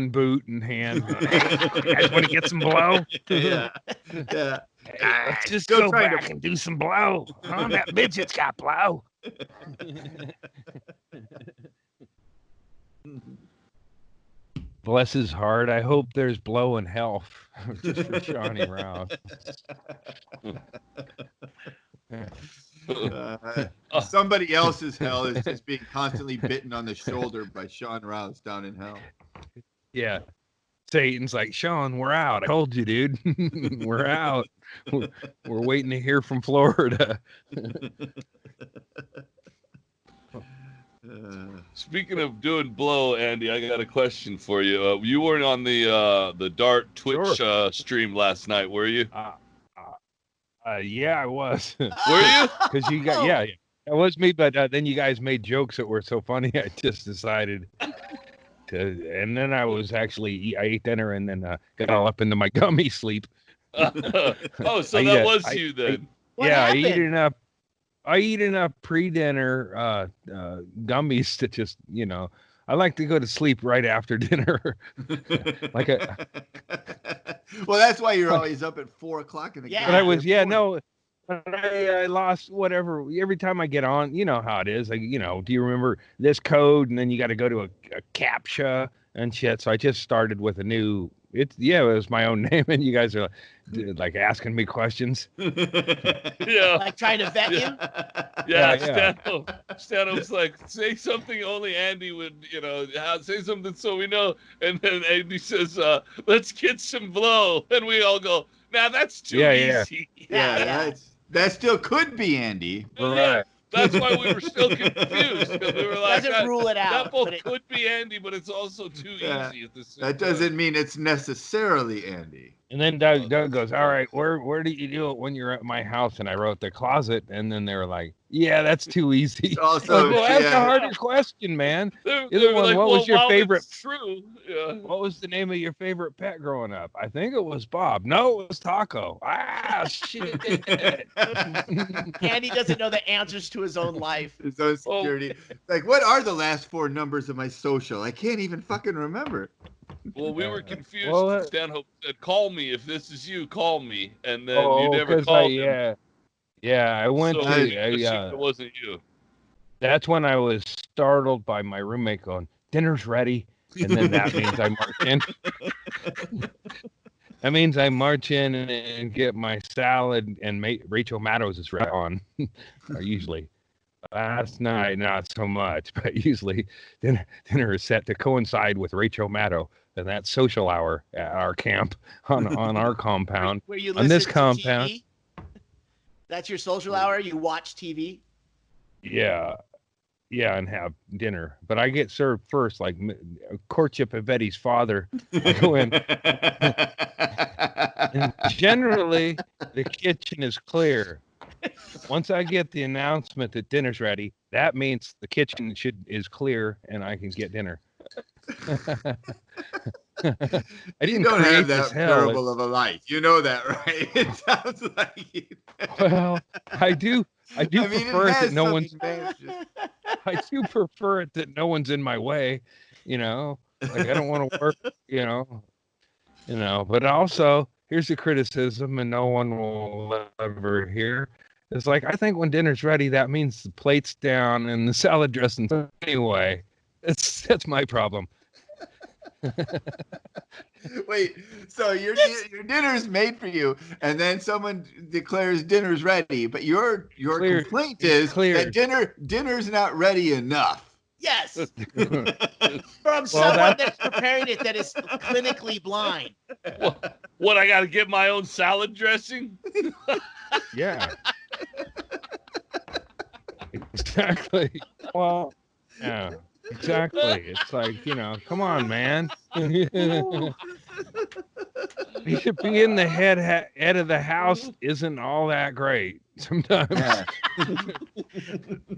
boot in hand. Hey, you guys want to get some blow? Yeah. Hey, let's just go back and do some blow. Huh? That midget's got blow. Bless his heart. I hope there's blow in hell just for Shawnee Rouse. Somebody else's hell is just being constantly bitten on the shoulder by Sean Rouse down in hell. Yeah. Satan's like, Sean, we're out. I told you, dude. We're out. We're waiting to hear from Florida. Speaking of doing blow, Andy, I got a question for you. You weren't on the Dart Twitch stream last night, were you? Yeah, I was. Were you? Because you got it was me, but then you guys made jokes that were so funny. I just decided to, and then I ate dinner and then got all up into my gummy sleep. So that was you then. I eat enough pre-dinner gummies to just, I like to go to sleep right after dinner. Well, that's why you're always up at 4:00 in the but I lost whatever. Every time I get on, you know how it is. Like, do you remember this code? And then you got to go to a CAPTCHA and shit. So I just started with a new. It was my own name, and you guys are like asking me questions. Yeah, like trying to vet you. Yeah. Stanhope's like, say something only Andy would, say something so we know. And then Andy says, let's get some blow, and we all go, nah, that's too easy. Yeah. That still could be Andy. Right. That's why we were still confused, because we were like, doesn't rule it out. That both could be Andy, but it's also too easy at the same That doesn't mean it's necessarily Andy. And then Doug goes, all right, where do you do it when you're at my house? And I wrote the closet, and then they were like, yeah, that's too easy. Also, that's a harder question, man. They're like, what was your favorite? True. Yeah. What was the name of your favorite pet growing up? I think it was Bob. No, it was Taco. Shit. Andy doesn't know the answers to his own life. His own security. Like, what are the last 4 numbers of my social? I can't even fucking remember. Well, we were confused. Stanhope said, call me. If this is you, call me. And then you never called him. Yeah, I went so it wasn't you. That's when I was startled by my roommate going, dinner's ready. And then that means I march in. That means I march in and get my salad, and Rachel Maddow's is right on. Usually. Last night, not so much, but usually dinner is set to coincide with Rachel Maddow and that social hour at our camp on our compound. Where you on this to compound. TV? That's your social hour? You watch TV? Yeah, and have dinner. But I get served first, like a courtship of Betty's father. I go in. And generally, the kitchen is clear. once I get the announcement that dinner's ready, that means the kitchen is clear and I can get dinner. I didn't don't create have that this hell. terrible of a life. You know that, right? It sounds like you. Well, I do. I mean, prefer it that no one's. just... I do prefer it that no one's in my way. You know, like I don't want to work. You know. But also, here's the criticism, and no one will ever hear. It's like I think when dinner's ready, that means the plate's down and the salad dressing. Anyway, that's my problem. Wait, so your dinner's made for you, and then someone declares dinner's ready, but your complaint is that dinner's not ready enough. Yes, from someone that's preparing it that is clinically blind. What I got to get my own salad dressing? Yeah, exactly. Well, yeah. Exactly. It's like, come on, man. You should be in the head of the house isn't all that great sometimes. Yeah.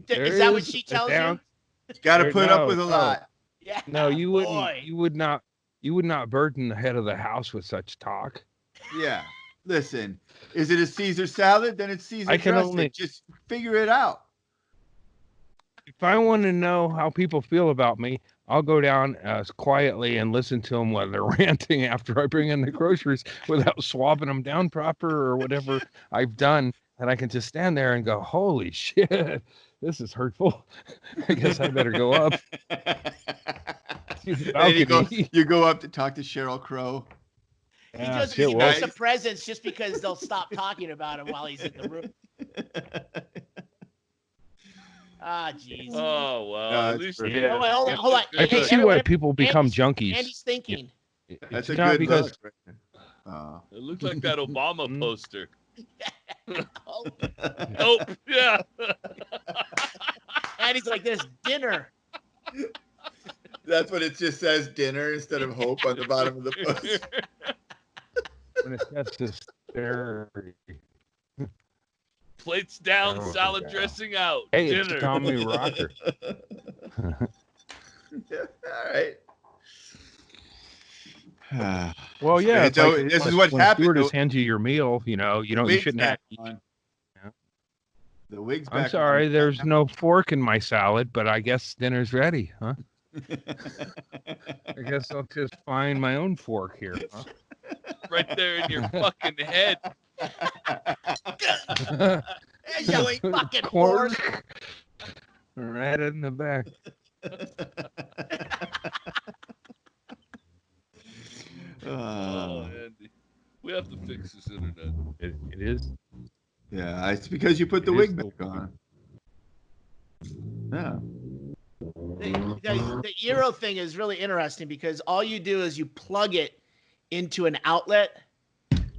Is that what she tells you? Got to put up with a lot. Yeah. No, you wouldn't. Boy. You would not burden the head of the house with such talk. Yeah. Listen, is it a Caesar salad? Then it's Caesar dressing. Just figure it out. If I want to know how people feel about me, I'll go down quietly and listen to them while they're ranting after I bring in the groceries without swabbing them down proper or whatever I've done. And I can just stand there and go, holy shit, this is hurtful. I guess I better go up. You go up to talk to Sheryl Crow. He doesn't miss the presents just because they'll stop talking about him while he's in the room. Ah, jeez. Oh, well. No, at least hold on. I can see why people become junkies. Andy's thinking. That's a good look. It looks like that Obama poster. Nope. Yeah. Andy's like, there's dinner. That's what it just says, dinner, instead of hope on the bottom of the poster. When it says hysteria. Plates down, salad dressing out. Hey, dinner. It's Tommy Rocker. All right. Well, yeah. This is what happened. Stewardess hands you your meal. You shouldn't have. The wig's back. I'm sorry, there's no fork in my salad, but I guess dinner's ready, huh? I guess I'll just find my own fork here, huh? Right there in your fucking head. You ain't fucking fork. Right in the back. Andy. We have to fix this internet. It is. Yeah, it's because you put the wig back on. Yeah. The Eero thing is really interesting because all you do is you plug it into an outlet.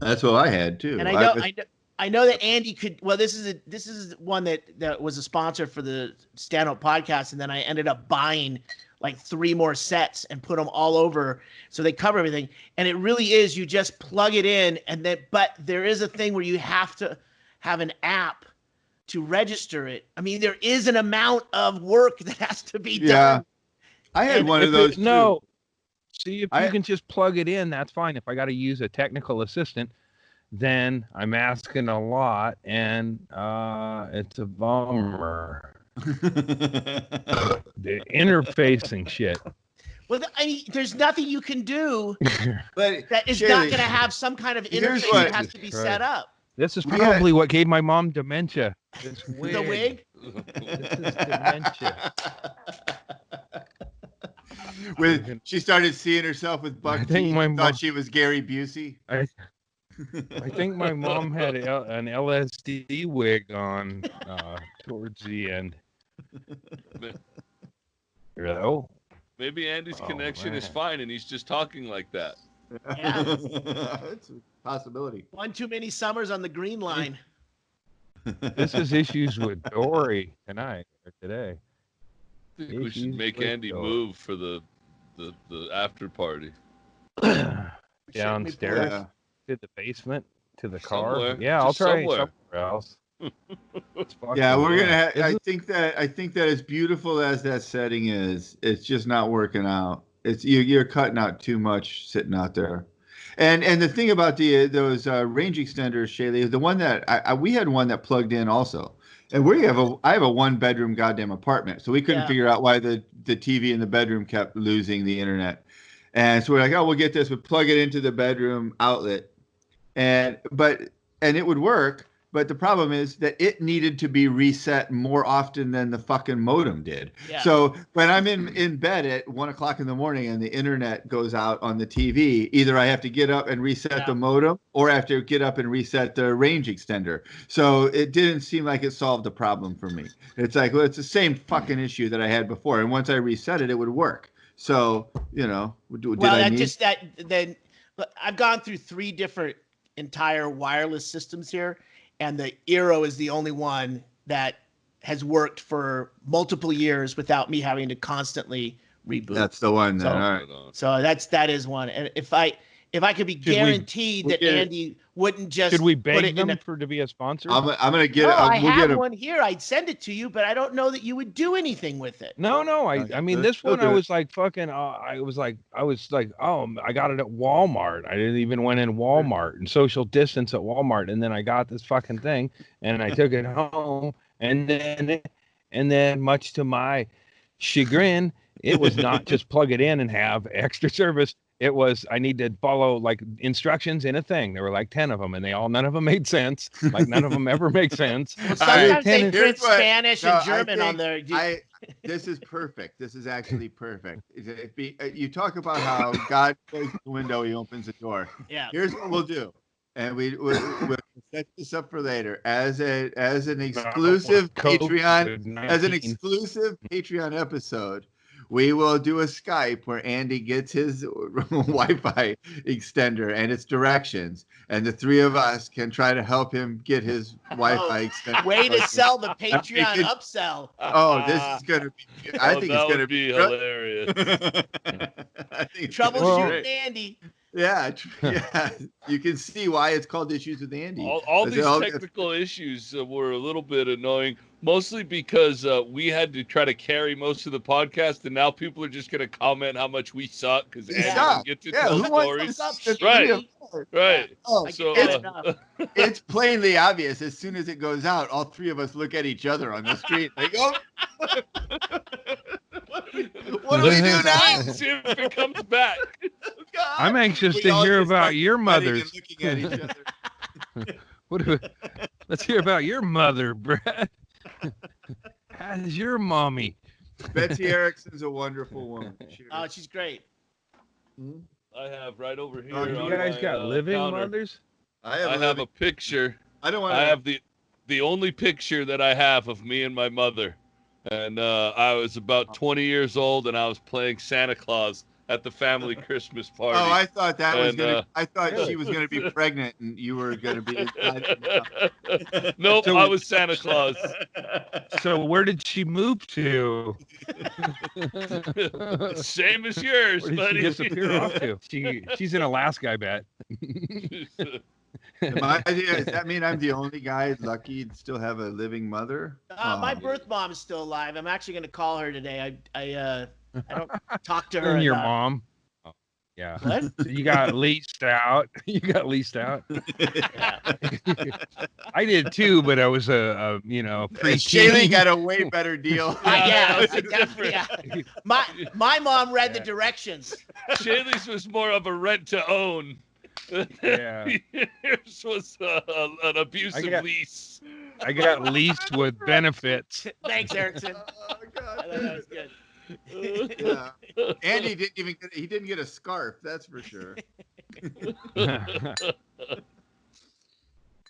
That's what I had too. And I know that Andy could. Well, this is one that was a sponsor for the Stand Up podcast, and then I ended up buying like 3 more sets and put them all over so they cover everything. And it really is, you just plug it in, but there is a thing where you have to have an app to register it. I mean, there is an amount of work that has to be done. Yeah, I had one of those. No, see, if you can just plug it in, that's fine. If I got to use a technical assistant, then I'm asking a lot, and it's a bummer. The interfacing shit. Well, I mean, there's nothing you can do but that is not going to have some kind of interface that has to be set up. This is probably what gave my mom dementia. This wig. The wig? This is dementia. When she started seeing herself with Buck T, thought she was Gary Busey. I think my mom had an LSD wig on towards the end. Hello? Maybe Andy's connection is fine and he's just talking like that. Yeah. It's a possibility. One too many summers on the green line. This is issues with Dory tonight or today. I think we should make Andy move for the after party. Downstairs to the basement to the car. Somewhere. Yeah, I'll try somewhere else. Yeah, we're gonna. I think that as beautiful as that setting is, it's just not working out. It's you're cutting out too much sitting out there. And the thing about those range extenders, Shaylee, the one that we had one that plugged in also, and I have a 1-bedroom goddamn apartment, so we couldn't figure out why the TV in the bedroom kept losing the internet, and so we're like, oh, we'll get this. We plug it into the bedroom outlet, and it would work. But the problem is that it needed to be reset more often than the fucking modem did. Yeah. So when I'm in bed at 1 o'clock in the morning and the internet goes out on the TV, either I have to get up and reset the modem, or I have to get up and reset the range extender. So it didn't seem like it solved the problem for me. It's like, well, it's the same fucking issue that I had before. And once I reset it, it would work. So, then I've gone through 3 different entire wireless systems here. And the Eero is the only one that has worked for multiple years without me having to constantly reboot. That's the one. Then. All right. So that is one. And if I could be guaranteed that Andy wouldn't just should we beg them to be a sponsor? I'm gonna get. I have one here. I'd send it to you, but I don't know that you would do anything with it. No. I mean, this one I was like fucking. I was like, oh, I got it at Walmart. I didn't even went in Walmart and social distance at Walmart, and then I got this fucking thing, and I took it home, and then much to my chagrin, it was not just plug it in and have extra service. It was, I need to follow like instructions in a thing. There were like 10 of them, and none of them made sense. Like none of them ever make sense. Well, sometimes they print Spanish and German on there. This is perfect. This is actually perfect. You talk about how God closes the window, he opens the door. Yeah. Here's what we'll do. And we'll set this up for later as an exclusive Patreon episode. We will do a Skype where Andy gets his Wi-Fi extender and its directions, and the 3 of us can try to help him get his Wi-Fi extender. Way to sell the Patreon upsell. Oh, this is going to be. I think it's going to be hilarious. I think troubleshooting Andy. Yeah, you can see why it's called Issues with Andy. All these technical issues were a little bit annoying, mostly because we had to try to carry most of the podcast, and now people are just going to comment how much we suck because Andy doesn't get to tell stories. Right. Oh, so it's plainly obvious. As soon as it goes out, all 3 of us look at each other on the street. They go, what do we do now? See if it comes back. God. I'm anxious to hear about your mother's. Looking at each other. Let's hear about your mother, Brad. How's your mommy? Betsy Erickson's a wonderful woman. She's great. I have right over here. You guys got living mothers? I have a picture. I don't want to. I have the only picture that I have of me and my mother. And I was about 20 years old, and I was playing Santa Claus at the family Christmas party. Oh, I thought I thought she was gonna be pregnant, and you were gonna be. Nope, I was Santa Claus. So where did she move to? Same as yours, buddy. She disappear off to? She's in Alaska, I bet. Does that mean I'm the only guy lucky to still have a living mother? My birth mom is still alive. I'm actually going to call her today. I don't talk to her. And your mom? Oh, yeah. What? So you got leased out. I did too, but I was a Shaylee got a way better deal. My mom read the directions. Shaylee's was more of a rent to own. Yeah. Yours was an abusive lease. I got leased with benefits. Thanks, Erickson. Oh, God. I thought that was good. Yeah. And he didn't get a scarf, that's for sure.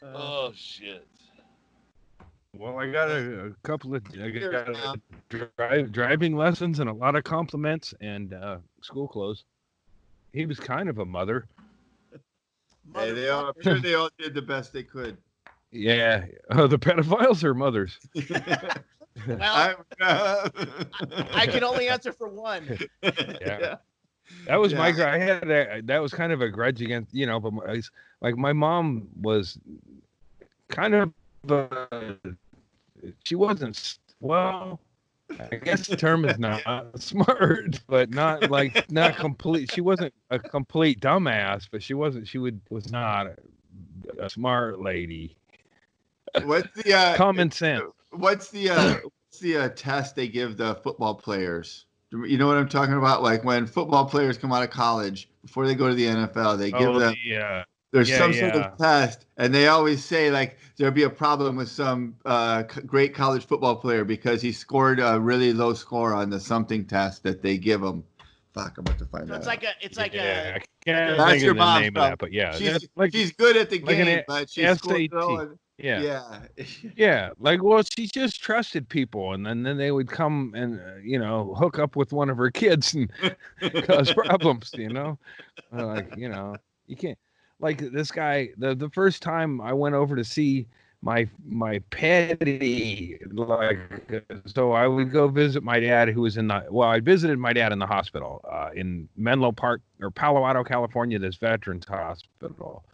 Oh shit. Well, I got a couple of driving lessons and a lot of compliments and school clothes. He was kind of a mother. Hey, I'm sure they all did the best they could. Yeah. Oh, the pedophiles are mothers. Well, I can only answer for one. Yeah. That was my I had that was kind of a grudge against, but my mom was kind of she wasn't, well, I guess the term is not smart, but not complete. She wasn't a complete dumbass, but she was not a smart lady. What's the common sense? What's the test they give the football players? You know what I'm talking about? Like when football players come out of college before they go to the NFL, they give them. There's some sort of test, and they always say like there'll be a problem with some great college football player because he scored a really low score on the something test that they give him. Fuck, I'm about to find out. I can't that's think your of the mom's name of that, but yeah, she's good at the game, but she's SAT. Yeah. Like, well, she just trusted people, and then they would come and hook up with one of her kids and cause problems. Like you can't. Like this guy, the first time I went over to see my petty, like, so I would go visit my dad who was I visited my dad in the hospital in Menlo Park or Palo Alto, California, this veterans hospital.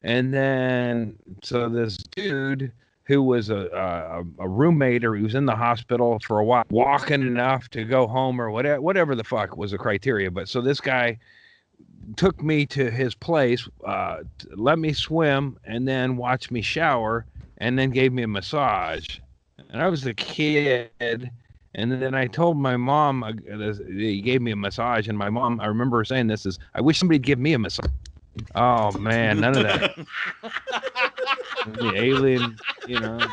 And then, so this dude who was a roommate, or he was in the hospital for a while, walking enough to go home or whatever the fuck was the criteria. But so this guy took me to his place, let me swim, and then watched me shower, and then gave me a massage. And I was a kid, and then I told my mom, he gave me a massage, and my mom, I remember saying this, is, I wish somebody'd give me a massage. Oh, man, none of that. The alien, well,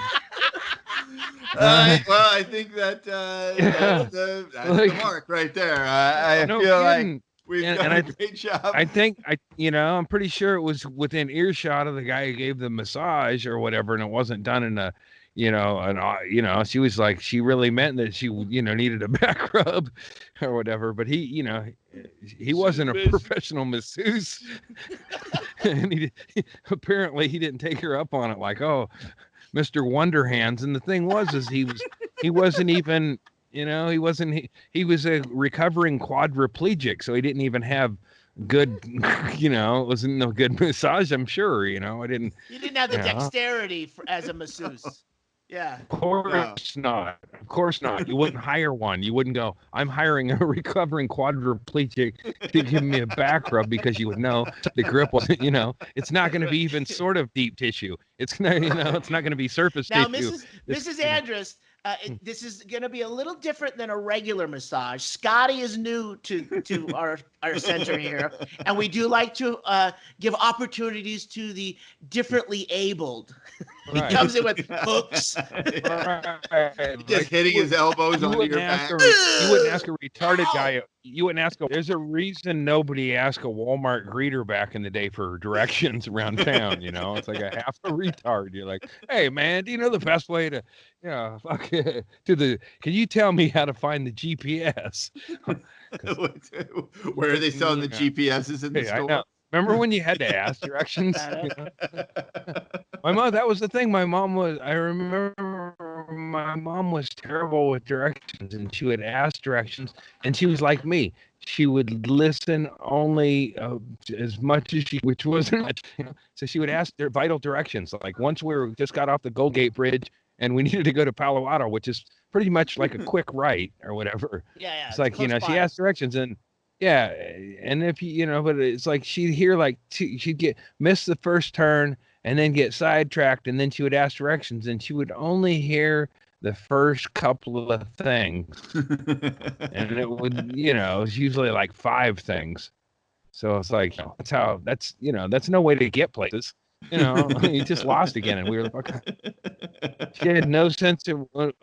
I think that that's the mark right there. I feel like we've done a great job. I think I'm pretty sure it was within earshot of the guy who gave the massage or whatever, and it wasn't done in a, she was like, she really meant that she, needed a back rub or whatever. But he wasn't a professional masseuse, and apparently he didn't take her up on it. Like, oh, Mr. Wonderhands. And the thing is he wasn't even. He was a recovering quadriplegic, so he didn't even have good, it wasn't no good massage, I'm sure, I didn't. You didn't have the dexterity as a masseuse. Yeah. Of course not. Of course not. You wouldn't hire one. You wouldn't go, I'm hiring a recovering quadriplegic to give me a back rub, because you would know the grip wasn't, it's not going to be even sort of deep tissue. It's going to, it's not going to be surface now, tissue. Mrs. Andrus, this is going to be a little different than a regular massage. Scotty is new to our center here, and we do like to give opportunities to the differently abled. Right. He comes in with hooks. Right. Just hitting his elbows onto your back. You wouldn't ask a retarded guy. You wouldn't ask there's a reason nobody asked a Walmart greeter back in the day for directions around town. It's like a half a retard. You're like, hey man, do you know the best way to, can you tell me how to find the GPS? Where are they selling the GPSs in the store? I know. Remember when you had to ask directions? My mom, that was the thing. I remember my mom was terrible with directions, and she would ask directions, and she was like me. She would listen only as much as which wasn't much. So she would ask their vital directions. Like once we just got off the Gold Gate Bridge, and we needed to go to Palo Alto, which is pretty much like a quick right or whatever. Yeah. It's like, she asked directions, and yeah, and if but it's like she'd hear she'd miss the first turn and then get sidetracked, and then she would ask directions, and she would only hear the first couple of things, and it would, it was usually like 5 things. So it's like, that's no way to get places. You just lost again, and we were like, she had no sense of when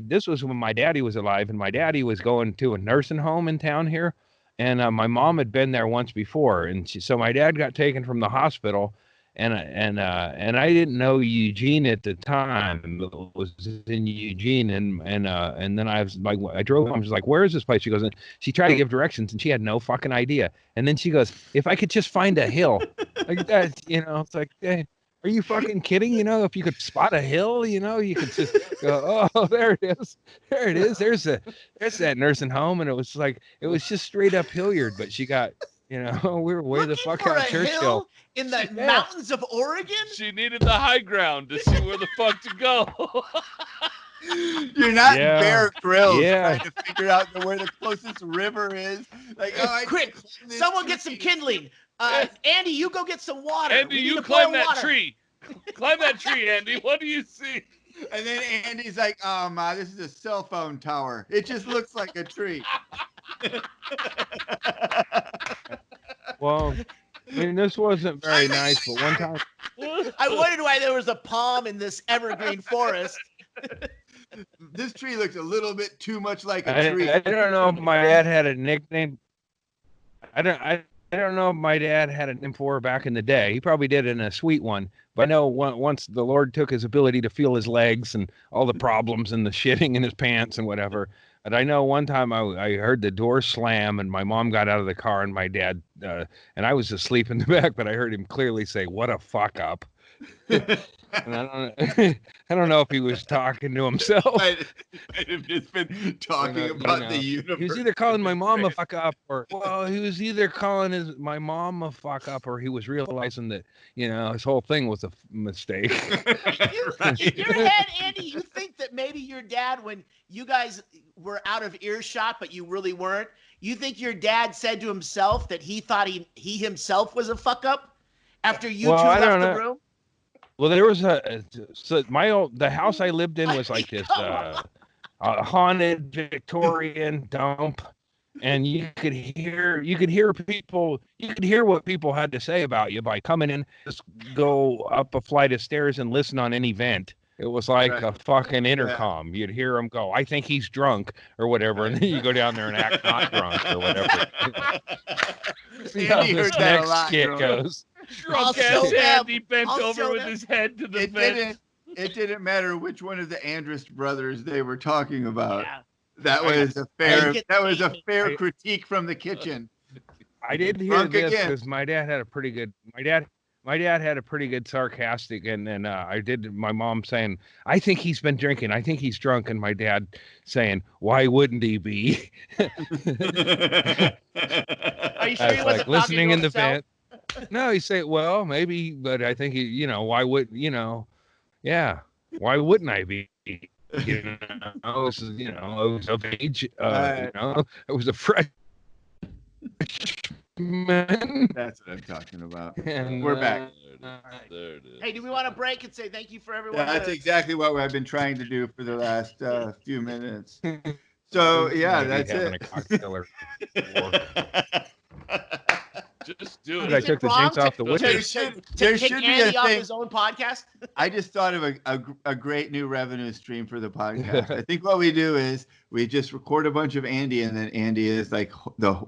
this was when my daddy was alive, and my daddy was going to a nursing home in town here, and my mom had been there once before, and so my dad got taken from the hospital, and I didn't know Eugene at the time. It was in Eugene, and then I was like, I drove home. She's like, "Where is this place?" She goes, and she tried to give directions, and she had no fucking idea. And then she goes, "If I could just find a hill, like that, it's like, hey, are you fucking kidding? If you could spot a hill, you could just go, oh, there it is, there's that nursing home." And it was just straight up Hilliard, but she got You know, we were way the Looking fuck for out a Churchill. hill in the mountains of Oregon? She needed the high ground to see where the fuck to go. You're not Yeah. Bear Grylls Yeah. trying to figure out where the closest river is. Like, Quick, someone get some kindling. Andy, you go get some water. Andy, We need you to climb boil that water. tree. Climb that tree, Andy. What do you see? And then Andy's like, "Oh ma, this is a cell phone tower. It just looks like a tree." Well, I mean, this wasn't very nice, but one time. I wondered why there was a palm in this evergreen forest. This tree looks a little bit too much like a tree. I don't know if my dad had a nickname. I don't know if my dad had a name for her back in the day. He probably did in a sweet one. But I know once the Lord took his ability to feel his legs and all the problems and the shitting in his pants and whatever. But I know one time I heard the door slam and my mom got out of the car and my dad, and I was asleep in the back, but I heard him clearly say, "What a fuck up." And I don't know if he was talking to himself. Might have just been talking about the universe. He was either calling my mom a fuck up, or he was either calling my mom a fuck up, or he was realizing that his whole thing was a mistake. In your head, Andy, you think that maybe your dad, when you guys were out of earshot, but you really weren't, you think your dad said to himself that he thought he himself was a fuck up after you two left the room? Well, there was the house I lived in was like this haunted Victorian dump, and you could hear what people had to say about you by coming in, just go up a flight of stairs and listen on any vent. It was like a fucking intercom. You'd hear them go, "I think he's drunk," or whatever, and then you go down there and act not drunk or whatever. See how this next kid goes. Drunk ass Andy bent over with his head to the vent. It didn't matter which one of the Andrist brothers they were talking about. Yeah. That was a fair critique from the kitchen. I did hear this because my dad had a pretty good sarcastic, and then I did my mom saying, "I think he's been drinking. I think he's drunk," and my dad saying, "Why wouldn't he be?" Are you sure he wasn't listening in the vent? No, he said, "Well, maybe, but I think why would yeah, why wouldn't I be?" It was of age. It was a freshman. That's what I'm talking about. And we're back. There it is. Hey, do we want to break and say thank you for everyone? That's exactly what I've been trying to do for the last few minutes. So yeah, that's it. Just do it. I took the jinx off the window. There should be a thing. Off his own podcast. I just thought of a great new revenue stream for the podcast. I think what we do is we just record a bunch of Andy, and then Andy is like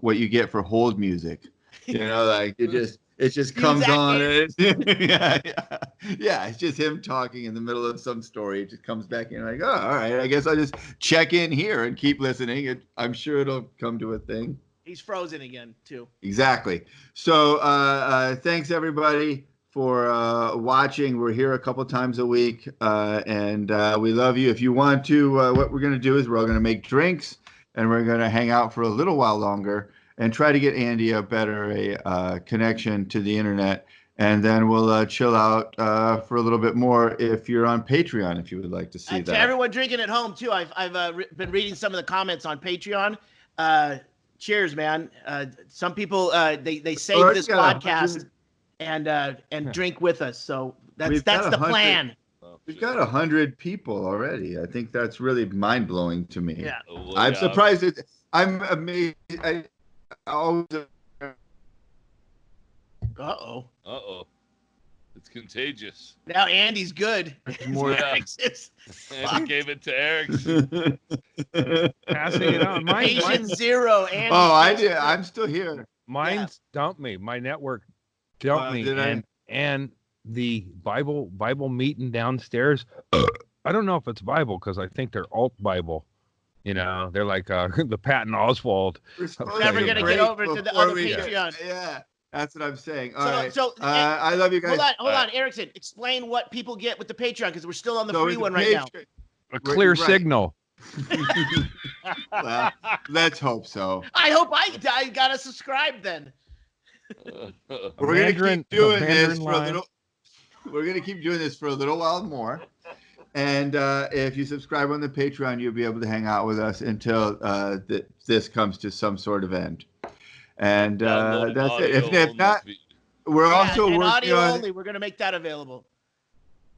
what you get for hold music. Like it just comes on. Yeah. It's just him talking in the middle of some story. It just comes back in like, oh, all right. I guess I'll just check in here and keep listening. I'm sure it'll come to a thing. He's frozen again, too. Exactly. So thanks, everybody, for watching. We're here a couple times a week, and we love you. If you want to, what we're going to do is we're all going to make drinks, and we're going to hang out for a little while longer and try to get Andy a better connection to the internet. And then we'll chill out for a little bit more if you're on Patreon, if you would like to see that. To everyone drinking at home, too, I've been reading some of the comments on Patreon. Cheers, man. Some people they save this podcast and drink with us. So that's the plan. We've got 100 people already. I think that's really mind blowing to me. Yeah, I'm surprised. I'm amazed. Uh-oh. It's contagious. Now Andy's good. More Andy gave it to Erickson. Passing it on. Patient zero. Andy. Oh, I did. I'm still here. Mine's dumped me. My network dumped me. And the Bible meeting downstairs. I don't know if it's Bible because I think they're alt Bible. They're like the Patton Oswalt. We're never gonna get over to the other Patreon. Yeah. That's what I'm saying. All right. I love you guys. Hold on, Erickson. Explain what people get with the Patreon because we're still on the free one right now. A clear signal. Well, let's hope so. I hope I got to subscribe then. We're gonna keep doing this for a little. We're gonna keep doing this for a little while more. And if you subscribe on the Patreon, you'll be able to hang out with us until this comes to some sort of end. And that's it. If not, we're also working audio on only. We're gonna make that available.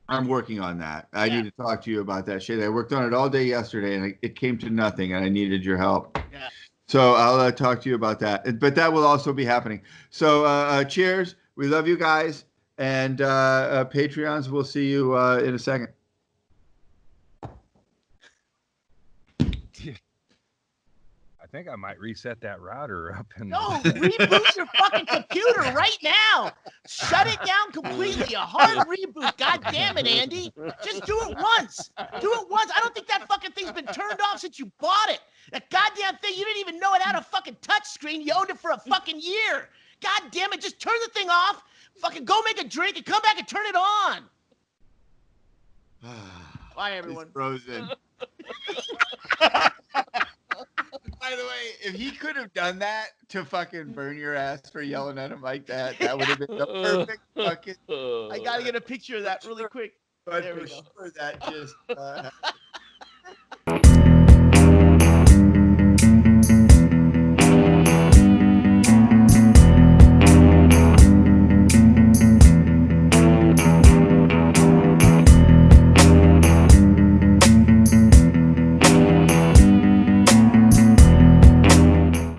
I'm working on that. I need to talk to you about that shit. I worked on it all day yesterday, and it came to nothing, and I needed your help. Yeah. So I'll talk to you about that. But that will also be happening. So cheers. We love you guys. And Patreons, we'll see you in a second. I think I might reset that router up. Reboot your fucking computer right now. Shut it down completely. A hard reboot. God damn it, Andy. Just do it once. Do it once. I don't think that fucking thing's been turned off since you bought it. That goddamn thing, you didn't even know it had a fucking touch screen. You owned it for a fucking year. God damn it. Just turn the thing off. Fucking go make a drink and come back and turn it on. Bye, everyone. It's frozen. By the way, if he could have done that to fucking burn your ass for yelling at him like that, that would have been the perfect fucking. I gotta get a picture of that really quick. But for sure, that just.